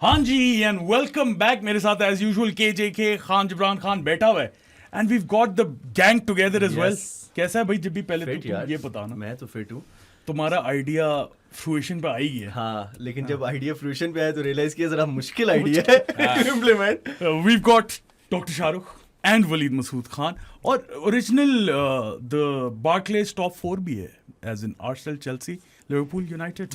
हाँ जी and welcome back. मेरे साथ एज यूजुअल के खान जिब्रान खान बैठा हुआ है and we got the gang together as well. कैसा है भाई जब भी पहले तो ये बताना. मैं तो फिट हूँ. तुम्हारा आइडिया फ्रूएशन पे आई है. हाँ, लेकिन जब आइडिया फ्रूएशन पे आया तो रियलाइज किया जरा मुश्किल आइडिया है to implement. We got doctor Shahrukh and Walid Masood Khan और ओरिजिनल द बार्कलेज टॉप 4 भी है as in Arsenal, Chelsea, Liverpool, United.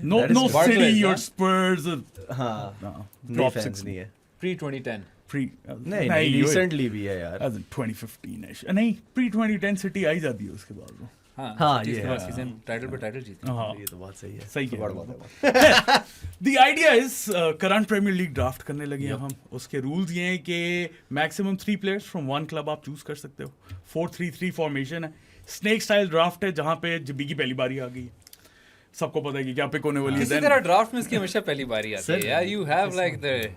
No City और स्पर्स. हाँ, टॉप फैंस 6 नहीं है. प्री 2010 नहीं रिसेंटली भी है यार. एज इन 2015 नहीं, प्री 2010 सिटी आई जाती है उसके बाद. हाँ, ये सीजन टाइटल पे टाइटल जीती. ये तो बहुत सही है. सही तो है. बड़ा बात है. The idea is current Premier League draft करने लगे हैं हम. उसके रूल्स ये हैं कि मैक्सिमम 3 प्लेयर्स फ्रॉम 1 क्लब आप चूज कर सकते हो. 4-3-3 फॉर्मेशन है. स्नेक स्टाइल ड्राफ्ट है जहां पे जबी की पहली बारी आ गई है. सबको पता है कि क्या पिक होने वाली है. किसी तरह ड्राफ्ट में इसकी हमेशा पहली बारी आती है यार. यू हैव लाइक द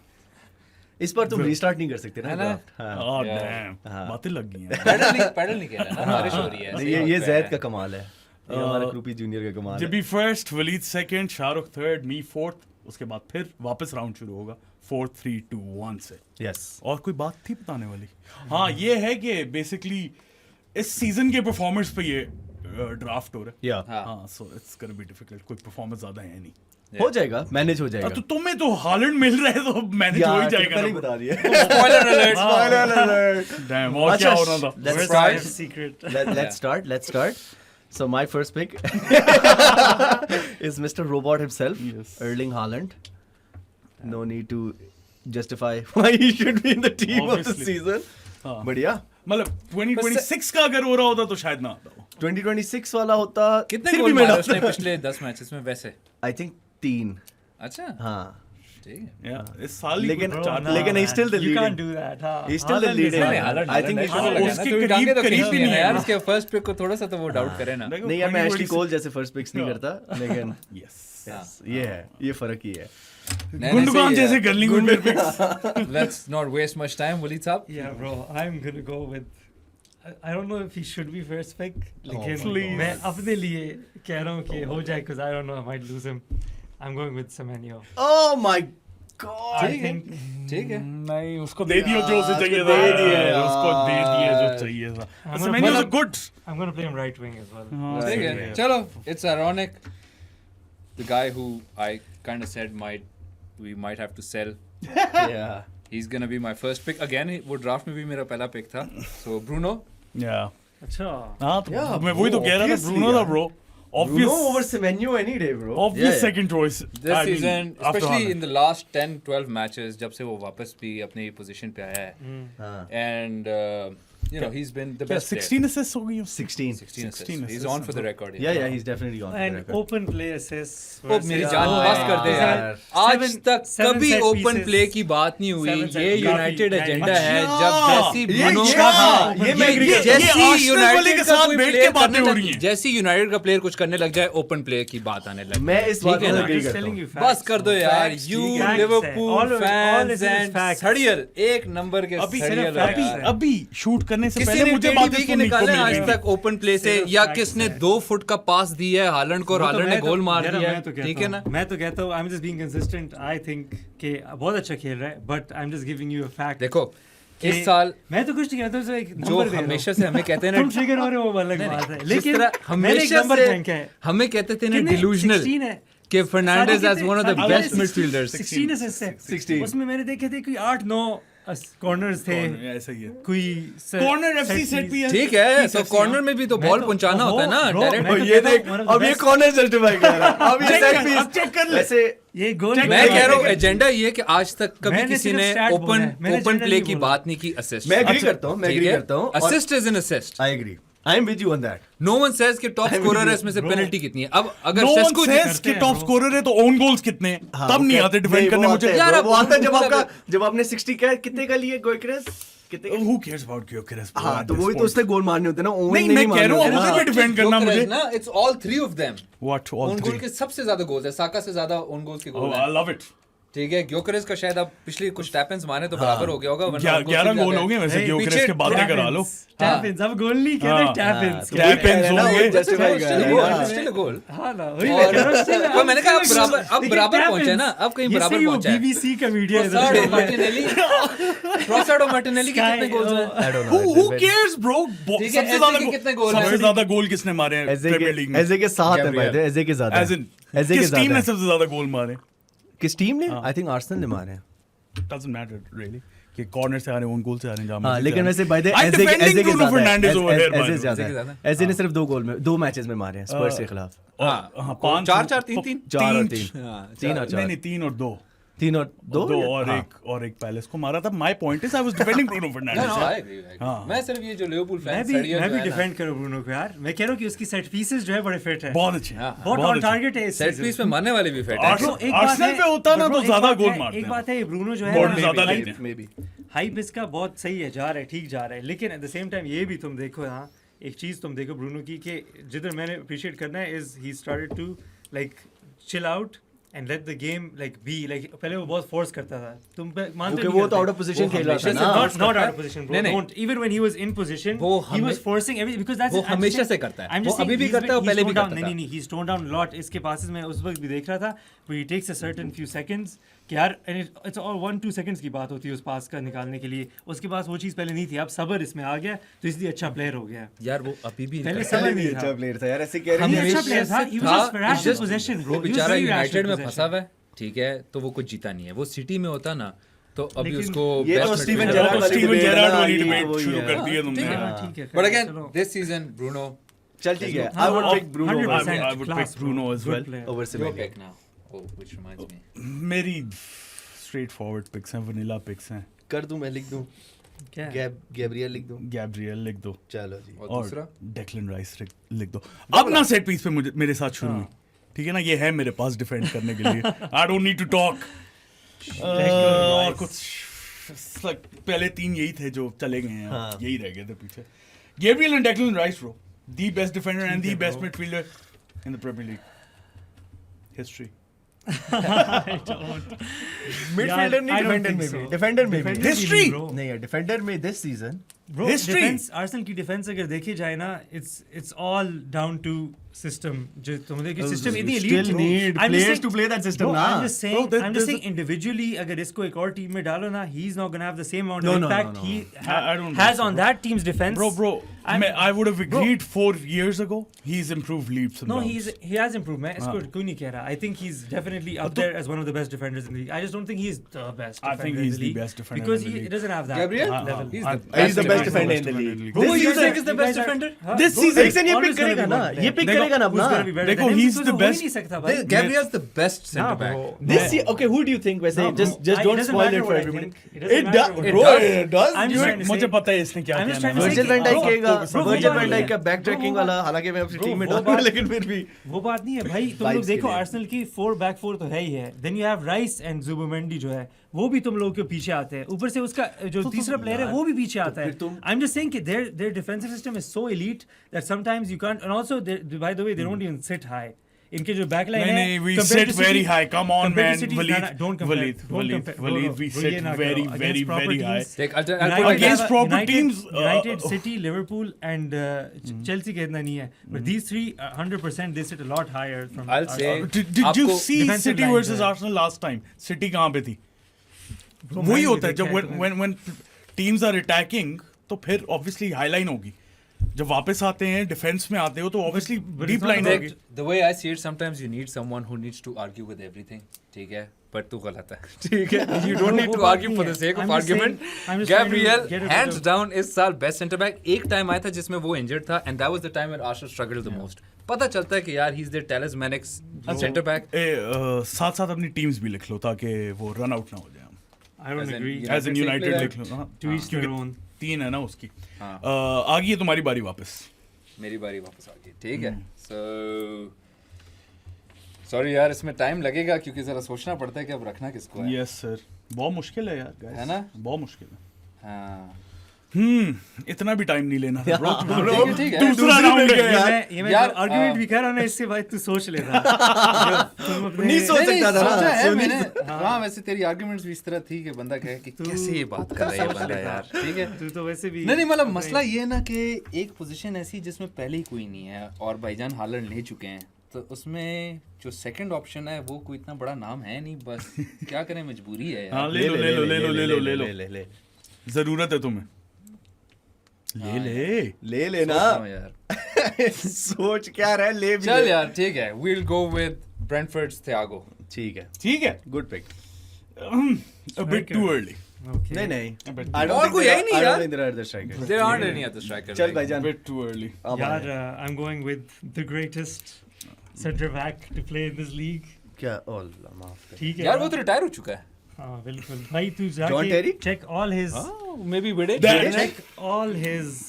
इस बार तुम रीस्टार्ट नहीं कर सकते ना draft. Oh, damn. बातें लग गई हैं. पैडल नहीं खेला ना, बारिश हो रही है. नहीं, ये जैद का कमाल है. ये हमारा क्रूपी जूनियर का कमाल है. Jabi first, Waleed second, Shahrukh third, me fourth. उसके बाद फिर वापस राउंड शुरू होगा 4-3-2-1 से. यस. और कोई बात थी बताने वाली? हाँ, ये है कि बेसिकली इस सीजन के परफॉर्मर्स पे ये ड्राफ्ट हो रहा है. या हाँ, so it's gonna be difficult. कोई परफॉर्मेंस ज्यादा है नहीं. हो जाएगा, मैनेज हो जाएगा. तो तुम्हें तो हालैंड मिल रहा है तो मैनेज हो ही जाएगा. पहले ही बता दिया. Spoiler alert. Spoiler alert. Damn, और क्या हो रहा था? Let's Surprise. start. Let's start. So my first pick is Mr. Robot himself, Yes. Erling Haaland. No need to justify why he should be in the team of the Obviously. season. हाँ. बढ़िया. मतलब 2026 का अगर हो रहा होता तो शायद ना आता हो. 2026 वाला होता. कितने फिर गोल भी मैं मारे उसने डालता. पिछले 10 मैचेस में वैसे? I think 3. अच्छा, हाँ. ठीक है. Yeah, इस साल ही लेकिन कुछ चार- लेकिन he's still the You can't leading. do that. हाँ. He's still the Haaland is leading. fine. हालांड I think he हाँ, should. उसके तो टांगे तो करीब खींच भी नहीं नहीं है यार. है. उसके फर्स्ट पिक को थोड़ा सा तो वो डाउट करे ना. देखो, नहीं यार, मैं 2026 एशली कोल जैसे फर्स्ट पिक्स नहीं करता, लेकिन Yes. ये है, ये फर्क ही है. गुंडगान जैसे गर्लिंग गुंडर picks. Let's not waste much time, Waleed साहब. Yeah, bro. I'm gonna go with. I don't know if he should be first pick. लेकिन please. मैं अपने लिए कह रहा हूँ कि हो जाए, because I don't know, I might lose him. I'm going with Semenyo. Oh my God. I think. ठीक है. नहीं, उसको दे दियो जो उसे चाहिए था. दे दिया यार, यार. उसको दे दिया जो चाहिए था. Semenyo is good. I'm gonna play him right wing as well. हाँ, ठीक सही है. है. चलो, it's ironic. The guy who I kind of said we might have to sell. Yeah. He's gonna be my first pick again. वो draft में भी मेरा पहला pick था. So Bruno. Yeah. अच्छा. हाँ, तो Yeah, मैं वही तो bro, कह रहा था. obviously, Bruno था यार. bro. Bruno over Obvious Semenyo any day, bro. obvious second choice. This I mean, season, after especially Haaland. in the last 10-12 matches, जब से वो वापस भी अपनी position पे आया है. हाँ. And you know he's been the क्या best. 16 assists हो गई. 16. 16 assists. 16 He's assists. on for the record. Yeah, yeah, he's definitely on the And record. open play assists. ओ मेरी versus- जान Oh, पास कर दे यार. यार. आज तक seven कभी set ओपन pieces. प्ले की बात नहीं हुई. Seven set ये pieces. यूनाइटेड काफी एजेंडा है. अच्छा. जब जैसी ये ब्रूनो हाँ, ये मैं agree करता हूँ. ये जैसी Arsenal वाले यूनाइटेड के का साथ कोई बैठ के प्लेयर बातें करने हो रही लग हैं. जैसी यूनाइटेड का प्लेयर कुछ करने लग जाए ओपन प्ले की बात आने लग मैं इस बात ठीक है को ना? agree Just करता telling हूँ. you facts. बस कर दो यार. Facts, यू ठीक है. Liverpool All fans it is and facts. सड़ियल एक नंबर के अभी सड़ियल सिर्फ है facts यार. है. अभी शूट करने से किसी पहले ने मुझे टेडी बातें बी के सुनने को निकाले मिल आज रही तक ओपन प्ले से सिर्फ या facts किसने है. 2 फुट का पास दिया है हालैंड को और वो तो हालैंड ने मैं तो- गोल मार यार, दिया मैं तो है. कहता ठीक है ना? हूँ. मैं तो कहता हूँ, I'm just being consistent. I think कि बहुत अच्छा खेल रहा है, but I'm just giving you a fact. देखो कि इस साल मैं तो कुछ नहीं कहता, तो एक जो नंबर दे रहा हूँ. हमेशा से हमें कहते हैं तुम ना ट्रिगर हो रहे हो वो अलग नहीं, बात है, जिस लेकिन तरह मैंने एक हमेशा नंबर से फेंका है. हमें कहते थे ना कितने? डिलूजनल 16 है. कि फर्नांडेज सारे एज वन ऑफ द कितने? बेस्ट सारे मिडफील्डर्स. 16 assists है. 16. उसमें मैंने देखे थे कोई 8-9 कॉर्नर्स थे, ऐसा ही है. कोई कॉर्नर एफसी सेट भी है. ठीक है, तो कॉर्नर में भी तो मैं बॉल तो- पहुंचाना ओहो, होता है ना bro, डायरेक्ट. मैं तो ये कहता देख, हूँ, one of the अब ये best. कॉर्नर जस्टिफाई कर रहा है. अब ये Check सेट कर, पीस अब check कर ले. वैसे ये गोल Check मैं कर, कह रहा हूँ check एजेंडा ये है कि आज तक कभी मैंने किसी सिर्फ ने stat बोला है, मैंने ओपन generally प्ले की बोला. बात नहीं की असिस्ट. मैं एग्री करता हूँ. मैं एग्री करता हूँ. Assist is an assist. I agree. I am with you on that. No one says कि टॉप I'm स्कोरर with है you, इसमें से bro. पेनल्टी कितनी है. अब अगर No one सेस्को says करते कि हैं, टॉप bro. स्कोरर है तो ओन गोल्स कितने हैं. तब नहीं आते डिफेंड करने मुझे. यार, वो आता है जब मतलब- आपका जब आपने 60 का कितने का लिए गोइक्रेस कितने का? Who cares about Gyökeres? bro, हाँ, at तो this वही तो point? उसने गोल मारने होते हैं ना. ओवन नहीं, ने मैं नहीं कह रहा हूँ, मारने अब होते उसे हैं. भी डिफेंड करना मुझे. ना it's all 3 of them. What all own goal three? के सबसे ज्यादा गोल्स है. साका से ज्यादा ओन गोल्स के Oh, गोल I है. love it. ठीक है, ग्योकरेस का शायद अब पिछले कुछ टैप-इन्स मारे तो बराबर हो गया होगा, वरना 11 गोल हो गए वैसे Hey, ग्योकरेस पीछे के बातें करा लो टैप-ins, अब गोल नहीं कहते टैप-ins। टैप-ins हो गए स्टिल गोल। हाँ ना, वही मैं कह रहा हूँ, still पर मैंने कहा अब लेकिन बराबर tap-ins, पहुंचा है ना, अब कहीं ये बराबर सही वो पहुंचा है। BBC का मीडिया है ट्रोसार्ड और इधर। मार्टिनेली ट्रोसार्ड और मार्टिनेली के कितने गोल्स हैं? I don't know. Who cares bro? ठीक है, सबसे ज्यादा ऐसे के कितने गोल हैं? सबसे ज्यादा गोल किसने मारे हैं एजे प्रीमियर लीग में? के 7 है भाई, Gabriel. एजे के ज्यादा As in, एजे के किस टीम ने ज्यादा सबसे ज्यादा गोल मारे? किस टीम ने? आई थिंक आर्सेनल ने मारे हैं। Doesn't matter really कि कॉर्नर से आ रहे हैं, ओन गोल से आ रहे हैं, जहाँ हाँ, मर्जी लेकिन से आ वैसे रहे बाय द हैं। I'm एजे defending के Bruno ज्यादा Fernandes over here, by the AJ way. ज्यादा एजे के है। ज्यादा। एजे ने सिर्फ 2 मैचेस में मारे हैं स्पर्स के खिलाफ। हाँ, 5 4-4, 3-3? 4 और 3 3 और 4 नहीं 3 और 2 3 और 2 और एक पैलेस को मारा था। My point is I was defending Bruno No, Fernandes. no, I agree. हाँ। मैं सिर्फ ये जो लिवरपूल मैं फैंस भी सड़िया मैं जो भी है ना, डिफेंड करूँ ब्रूनो को यार। मैं कह रहा हूँ कि उसकी सेट पीसेस जो है बड़े फिट है, बहुत अच्छे हाँ, बहुत बहुत ऑन अच्छे। टारगेट है इस सेट season। पीस पे मारने वाले भी फिट है। Arsenal- Bro, एक बात Arsenal है- पे होता ना bro, तो एक ज्यादा बात गोल है- मारते एक हैं। बात है, ये ब्रूनो जो है गोल ना, ज्यादा हाइप- लेते हैं। मे बी हाइप इसका बहुत सही है, जा रहा है, ठीक जा रहा है, लेकिन एट द सेम टाइम ये भी तुम देखो यहाँ एक चीज तुम देखो ब्रूनो की कि जिधर मैंने अप्रिशिएट करना है is he started to like chill out and let the game like be like. पहले वो बहुत फोर्स करता था, तुम मानते क्योंकि वो तो आउट ऑफ पोजीशन खेल रहा था ना। not out of position, bro. नहीं, नहीं। Don't. Even when he was in position, वो he was हमें- forcing everything because that's. वो I'm just हमेशा saying- से करता है। I'm वो just saying अभी भी he's करता है, been- वो पहले he's भी toned down. करता था। नहीं, he's toned down a lot. इसके passes में उस वक्त भी देख रहा था, but he takes a certain few seconds कि यार it's all 1-2 seconds की बात होती है उस पास का निकालने के लिए। उसके पास वो चीज़ पहले नहीं थी, अब सबर इसमें आ गया तो इसलिए अच्छा प्लेयर हो गया। यार वो अभी भी पहले करता है। सबर नहीं था। प्लेयर था यार, ऐसे कह हम रहे अच्छा हमेशा player था, he was just rash it's in just- possession, bro. वो He was बेचारा very rash in यूनाइटेड में possession. फंसा हुआ है, ठीक है, तो वो कुछ जीता नहीं है। वो सिटी में होता ना तो अभी लेकिन उसको ये तो best स्टीवन midfielder- जेरार्ड वाली स्टीवन debate है जेरार्ड ना, वाली ये तो डिबेट वही शुरू है। कर दी है तुमने। ठीक है। हाँ, ठीक है, But again, चलो। this season, Bruno, चल ठीक है, हाँ, I would और pick Bruno 100% I would pick class, bro. Bruno as Good well. player. over your Semedo। pick now. Oh, which reminds me. मेरी स्ट्रेट फॉरवर्ड पिक्स हैं, vanilla pics हैं। कर दूं, मैं लिख दूं, क्या? गैब्रियल लिख दूं। गैब्रियल लिख दो चलो जी। और और दूसरा? डेक्लन राइस लिख दो। अब ना सेट पीस पे मुझे मेरे साथ शुरू हुई, ठीक है ना, ये है मेरे पास डिफेंड करने के लिए। I don't need to talk. और कुछ like, पहले 3 यही थे जो चले गए हैं, हाँ। यही रह गए थे पीछे। Gabriel and Declan Rice bro, the best defender and the best midfielder in the Premier League history. Midfielder नहीं, I don't डिफेंडर think में so. भी, डिफेंडर में भी। Defender History! भी, bro. नहीं यार, डिफेंडर में this season Bro, History. defense, Arsenal की डिफेंस अगर देखी जाए ना, it's all down to system. जो तुम देखिए system इतनी elite Still bro. need I'm just players saying- to play that system Bro, ना। I'm just saying, Bro, I'm just there's saying individually अगर इसको एक और टीम में डालो ना, he's not gonna have the same amount No, of no, impact no, no. he I don't has think so, on bro. that team's defense. Bro, I'm- I would have agreed 4 years ago. He's improved leaps and No, bounds. he has improved. मैं इसको हाँ। कोई नहीं कह रहा. I think he's definitely up तो- there as one of the best defenders in the league. I just don't think he's the best. I think defender in he's the league best defender because in the he league. doesn't have that Gabriel? level. He's I- the He's the best defender in the defender league. in the Bro, This you season- guys is the you best guys are- defender? Huh? This Bro, season- there's Season ये always pick gonna करेगा be ना, one ये player. pick देखो, करेगा ना Who's अपना। gonna be better देखो, than him? he's Because the वो हो ही best- नहीं सकता भाई. Gabriel's the best center Nah, back. bro. This okay, who do you think वैसे? No, bro. Just It don't doesn't spoil matter it for what I everybody. think. It doesn't matter what I bro, does. it does. I'm just You- trying to मुझे say- पता है इसने क्या I'm क्या just trying to है। say Virgil कि- van Dyke bro, कहेगा, bro, Virgil वो वैन डाइक बात का नहीं बैक है। ट्रैकिंग Bro, वाला, हालांकि मैं अपनी Bro, टीम में वो डालूंगा, बात- लेकिन फिर भी वो बात नहीं है भाई, तुम Vibes लोग देखो के लिए। आर्सेनल की 4 back 4 तो है ही है. Then you have Rice and Zubimendi जो है वो भी तुम लोगों के पीछे आते हैं. ऊपर से उसका जो तीसरा प्लेयर है वो भी पीछे आता है. फिर तुम- I'm just saying कि their defensive system is so elite that sometimes you can't. And also by the way they don't even sit high. इनके जो बैकलाइन है नहीं, we compared sit to City- very high. Come on, compared man. to City, Waleed, nah, don't compare. Waleed, Don't Waleed, compare. Waleed, Bro, we bro, sit ये ना very, करो. very, Against proper very high. teams- Like, I'll United put it Against have- proper United- teams, United, City, Liverpool, and Chelsea का इतना नहीं है. But these three, 100% they sit a lot higher from. I'll say- Arsenal. Did you आपको see defensive City lines versus है. Arsenal last time? City कहाँ पे थी? Bro, वही मैंने होता है भी जब देखा है when teams are attacking तो फिर obviously high line होगी. जब वापस आते हैं डिफेंस में आते हो तो obviously but deep it's not line about- होगी. The way I see it, sometimes you need someone who needs to argue with everything. ठीक है, but तू गलत है. ठीक है, you don't need वो to बात argue नहीं for है. the sake I'm of just saying- argument. I'm just trying to Gabriel, get a bit hands of- down, इस साल best center back. एक टाइम आया था जिसमें वो injured था, and that was the time when Arsenal struggled the most. पता चलता है कि यार he's their talismanic center back. साथ साथ अपनी टीम्स भी लिख लो ताकि वो रन आउट ना हो जाए. I don't As in agree. United As in से United player. लिख लो. हाँ. To each their own. 3 है ना उसकी. हाँ. आ गई है तुम्हारी बारी वापस. मेरी बारी वापस आ गई. ठीक है. So sorry यार, इसमें टाइम लगेगा क्योंकि जरा सोचना पड़ता है कि अब रखना किसको है. यस सर, बहुत मुश्किल है यार guys. है ना? बहुत मुश्किल है. हाँ. इतना भी टाइम नहीं लेना था bro. ठीक है दूसरा राउंड है यार. ये मैं यार, आर्गुमेंट भी कर रहा हूं ना, इससे भाई तू सोच लेता. तुम अपने- नहीं सोच सकता था ना, सोचा है सोनी- मैंने. हाँ वैसे तेरी आर्गुमेंट्स भी इस तरह थी कि बंदा कहे कि कैसे ये बात कर रहा है ये बंदा यार. ठीक है. तू तो वैसे भी नहीं मतलब मसला ये है ना कि एक पोजीशन ऐसी जिसमें पहले ही कोई नहीं है और भाईजान हालैंड ले चुके हैं, तो उसमें जो सेकंड ऑप्शन है वो कोई इतना बड़ा नाम है नहीं, बस क्या करें मजबूरी है हाँ यार. ले लो ले जरूरत है तुम्हें. ले लेना. सोचता हूँ यार. सोच क्या रहा है, ले भी चल ले. यार ठीक है. We'll go with Brentford's Thiago. ठीक है, ठीक है. Good pick. A bit too early. Okay. नहीं नहीं, But- I don't और think कोई there है are- नहीं I don't यार. think there are other strikers. There aren't any other strikers. चल like- भाईजान. Bit too early. अब यार, आए. I'm going with the greatest center back to play in this league. क्या अल्लाह माफ कर. ठीक है यार वो तो रिटायर हो चुका है. हाँ बिल्कुल भाई, तू John जाके Terry? check all his maybe with check all his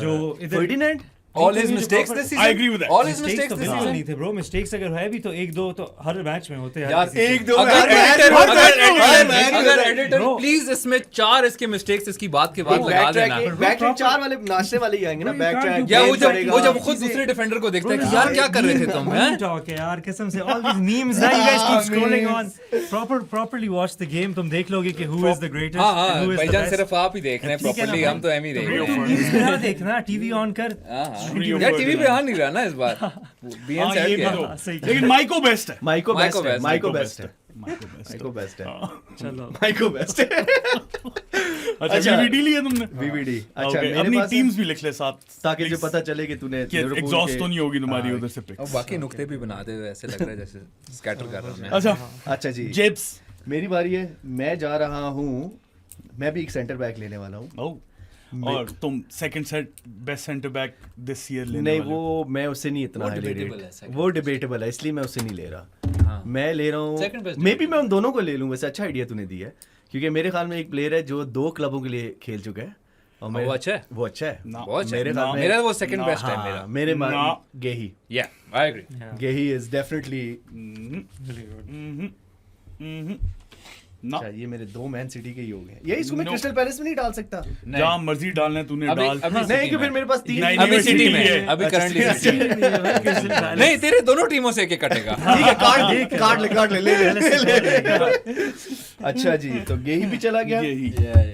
जो इधर Ferdinand? All his mistakes this season. I agree with that. All his mistakes mistakes तो this बिल्कुल season. नहीं थे ब्रो. मिस्टेक्स अगर है भी तो एक दो तो हर मैच में होते हैं. यार एक दो अगर हर editor- मैच- अगर हर editor- मैच- अगर editor Bro. प्लीज इसमें 4 इसके मिस्टेक्स इसकी बात के बाद लगा देना. बैक ट्रैक 4 वाले नाश्ते वाले ही आएंगे ना. Bro, you back can't track do या that. वो जब खुद दूसरे डिफेंडर को देखता है कि यार क्या कर रहे थे तुम हैं. talk है यार कसम से. all these memes now you guys keep scrolling on. properly watch the game, तुम देख लोगे कि who is the greatest हाँ and हाँ who is the भाईजान best. सिर्फ आप ही देख रहे हैं ठीक है ना प्रॉपर्ली. भाई? हम तो एम ही देख रहे हैं. Memes में ना देखना, टीवी ऑन कर. हाँ हाँ. Video यार टीवी Ferdinand. पे आ नहीं रहा ना इस बार. बीएन हाँ, से ये हट भी गया. तो. सही कहा. लेकिन माइको बेस्ट है. माइको बेस्ट है. best, माइको Maiko बेस्ट है. Maiko best माइको बेस्ट है. चलो माइको बेस्ट है. अच्छा अच्छा. VVD लिया तुमने. VVD. अच्छा Okay, मेरे अपनी पास टीम्स भी लिख ले साथ ताकि जो पता चले कि तूने कि लिवरपूल एग्जॉस्ट के- तो नहीं होगी तुम्हारी हाँ. उधर से और पिक्स. बाकी नुक्ते भी बना दे ऐसे लग रहा है जैसे स्कैटर कर रहा हूं मैं. अच्छा अच्छा जी, जेब्स. मेरी बारी है. मैं जा रहा हूँ. मैं भी एक सेंटर बैक लेने वाला हूँ. Oh. और तुम second set best centre back this year लेने नहीं वाले हो. वो मैं उससे नहीं इतना वो highly debatable rate- है, second वो डिबेटेबल है, इसलिए मैं उससे नहीं ले रहा. हाँ. मैं ले रहा Second हूँ best मे बी मैं उन दोनों को ले लूँ. वैसे अच्छा आइडिया तूने दिया है, क्योंकि मेरे ख्याल में एक प्लेयर है जो 2 क्लबों के लिए खेल चुका है और वो अच्छा है. वो अच्छा है. ना. बहुत अच्छा मेरे है. ख्याल में- मेरा वो सेकंड ना, बेस्ट है हाँ, मेरा. मेरे ना. गेही या I agree. yeah, Guehi is definitely. really good. ना अच्छा ये मेरे 2 मैन सिटी के ही हो गए. ये इसको मैं No. क्रिस्टल पैलेस में नहीं डाल सकता. जहाँ मर्जी डालना है तूने अभी- डाल. अभी नहीं City क्यों, फिर में. मेरे पास 3 नहीं, अभी नहीं, सिटी City में है. अभी अच्छा, करंटली City सिटी. नहीं तेरे दोनों टीमों से एक कटेगा. ठीक है. काट ले. अच्छा जी, तो गेही भी चला गया. यही.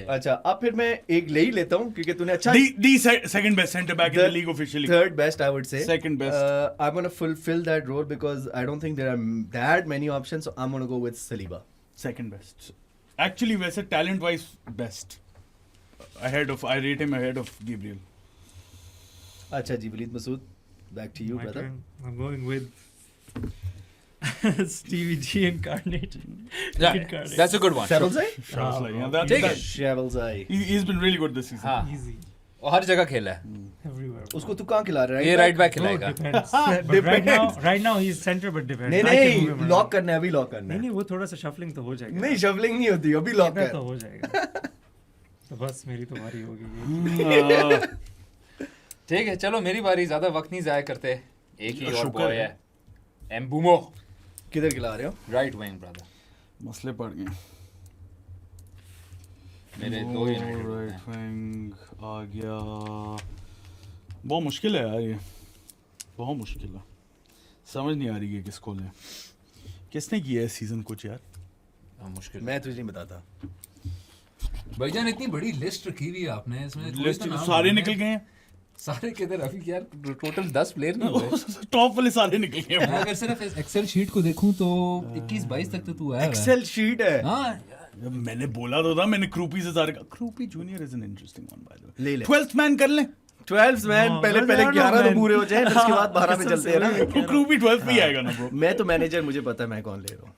अच्छा अब फिर मैं एक ले ही लेता हूँ क्योंकि तूने अच्छा The second best center back in the league officially. third best I would say. Second best. I'm gonna fulfill that role because I don't think there are that many options, so I'm gonna go with Saliba. Second best. Actually, वैसे talent wise best. I rate him ahead of Gabriel. अच्छा जी, Waleed Masood, back to you My brother. turn. I'm going with Stevie G incarnate. Yeah, Incarnate. that's a good one. Shabalzai? ठीक है. Shabalzai. He's been really good this season. हाँ. Easy. और हर जगह खेला है. Everywhere. उसको तू कहाँ खिला रहा है? ये राइट बैक No, खिलाएगा. depends. But right now he's center but depends. नहीं I can move नहीं, him around. लॉक करना है, अभी लॉक करना नहीं है. नहीं वो थोड़ा सा शफलिंग तो हो जाएगा. नहीं शफलिंग नहीं होती, अभी लॉक इतना कर. तो हो जाएगा. तो बस मेरी तो बारी होगी. ठीक है चलो मेरी बारी. ज्यादा वक्त नहीं जाया करते. एक ही और शुक्र बॉय है. है. एम्बुमो. किधर खिला रहे हो? Right wing brother. मसले पड़ गए. मेरे 2 राइट विंग आ गया. बहुत मुश्किल है यार ये. बहुत मुश्किल है. समझ नहीं आ रही है किसको लें. किसने किया है सीजन कुछ यार. मुश्किल. मैं तुझे नहीं बताता. भाईजान इतनी बड़ी लिस्ट रखी हुई है आपने इसमें. कोई लिस्ट तो नाम सारे नहीं निकल है. गए हैं. सारे किधर अभी यार टोटल 10 प्लेयर नहीं हुए. टॉप वाले सारे निकल गए हैं. मैं अगर सिर्फ एक्सेल शीट को देखूं तो 21-22 तक तो तू आया हुआ है. एक्सेल शीट है. हाँ मैंने बोला तो था. मैंने क्रूपी से सारे. Kroupi junior is an interesting one by the way. ले ले. 12th मैन कर लें. 12 मैन No, पहले no, पहले no, 11 तो man. पूरे हो जाए, फिर उसके बाद 12 पे चलते हैं ना. क्रूपी 12th पे ही आएगा ना ब्रो. मैं तो मैनेजर, मुझे पता है मैं कौन ले रहा हूँ.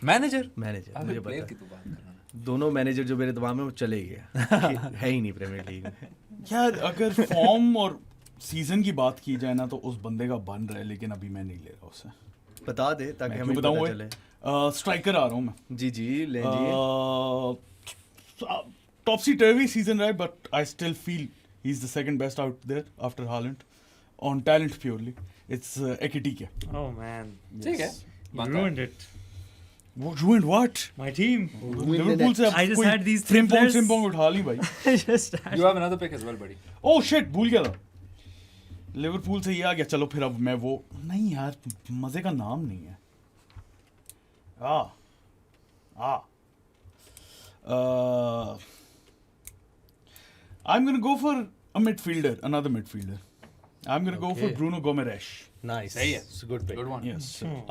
मैनेजर. मैनेजर मुझे प्लेयर पता की है. तो बात कर रहा है. दोनों मैनेजर जो मेरे दिमाग में वो चले गए. है ही नहीं प्रीमियर लीग में. यार अगर फॉर्म और सीजन की बात की जाए ना तो उस बंदे का बन रहा है, लेकिन अभी मैं नहीं ले रहा उसे. बता दे ताकि मैं हमें क्यों पता बताऊं चले. स्ट्राइकर आ रहा हूँ मैं. जी जी ले जी. टॉपसी टर्वी सीजन रहा है, but I still feel he is the second best out there after Haaland on talent purely. It's Ekitike. Oh man. ठीक है. You ruined it. ruined what? My team. Liverpool से I just had these three Frimpong players. उठा ली भाई. Just You have another pick as well, buddy. Oh shit, भूल गया था. Liverpool से ये आ गया. चलो फिर अब मैं वो नहीं यार मजे का नाम नहीं है. I'm gonna go for a midfielder, another midfielder. I'm gonna go for Okay. Bruno Gomes. Nice. सही है. It's a good pick. Good one. Yes.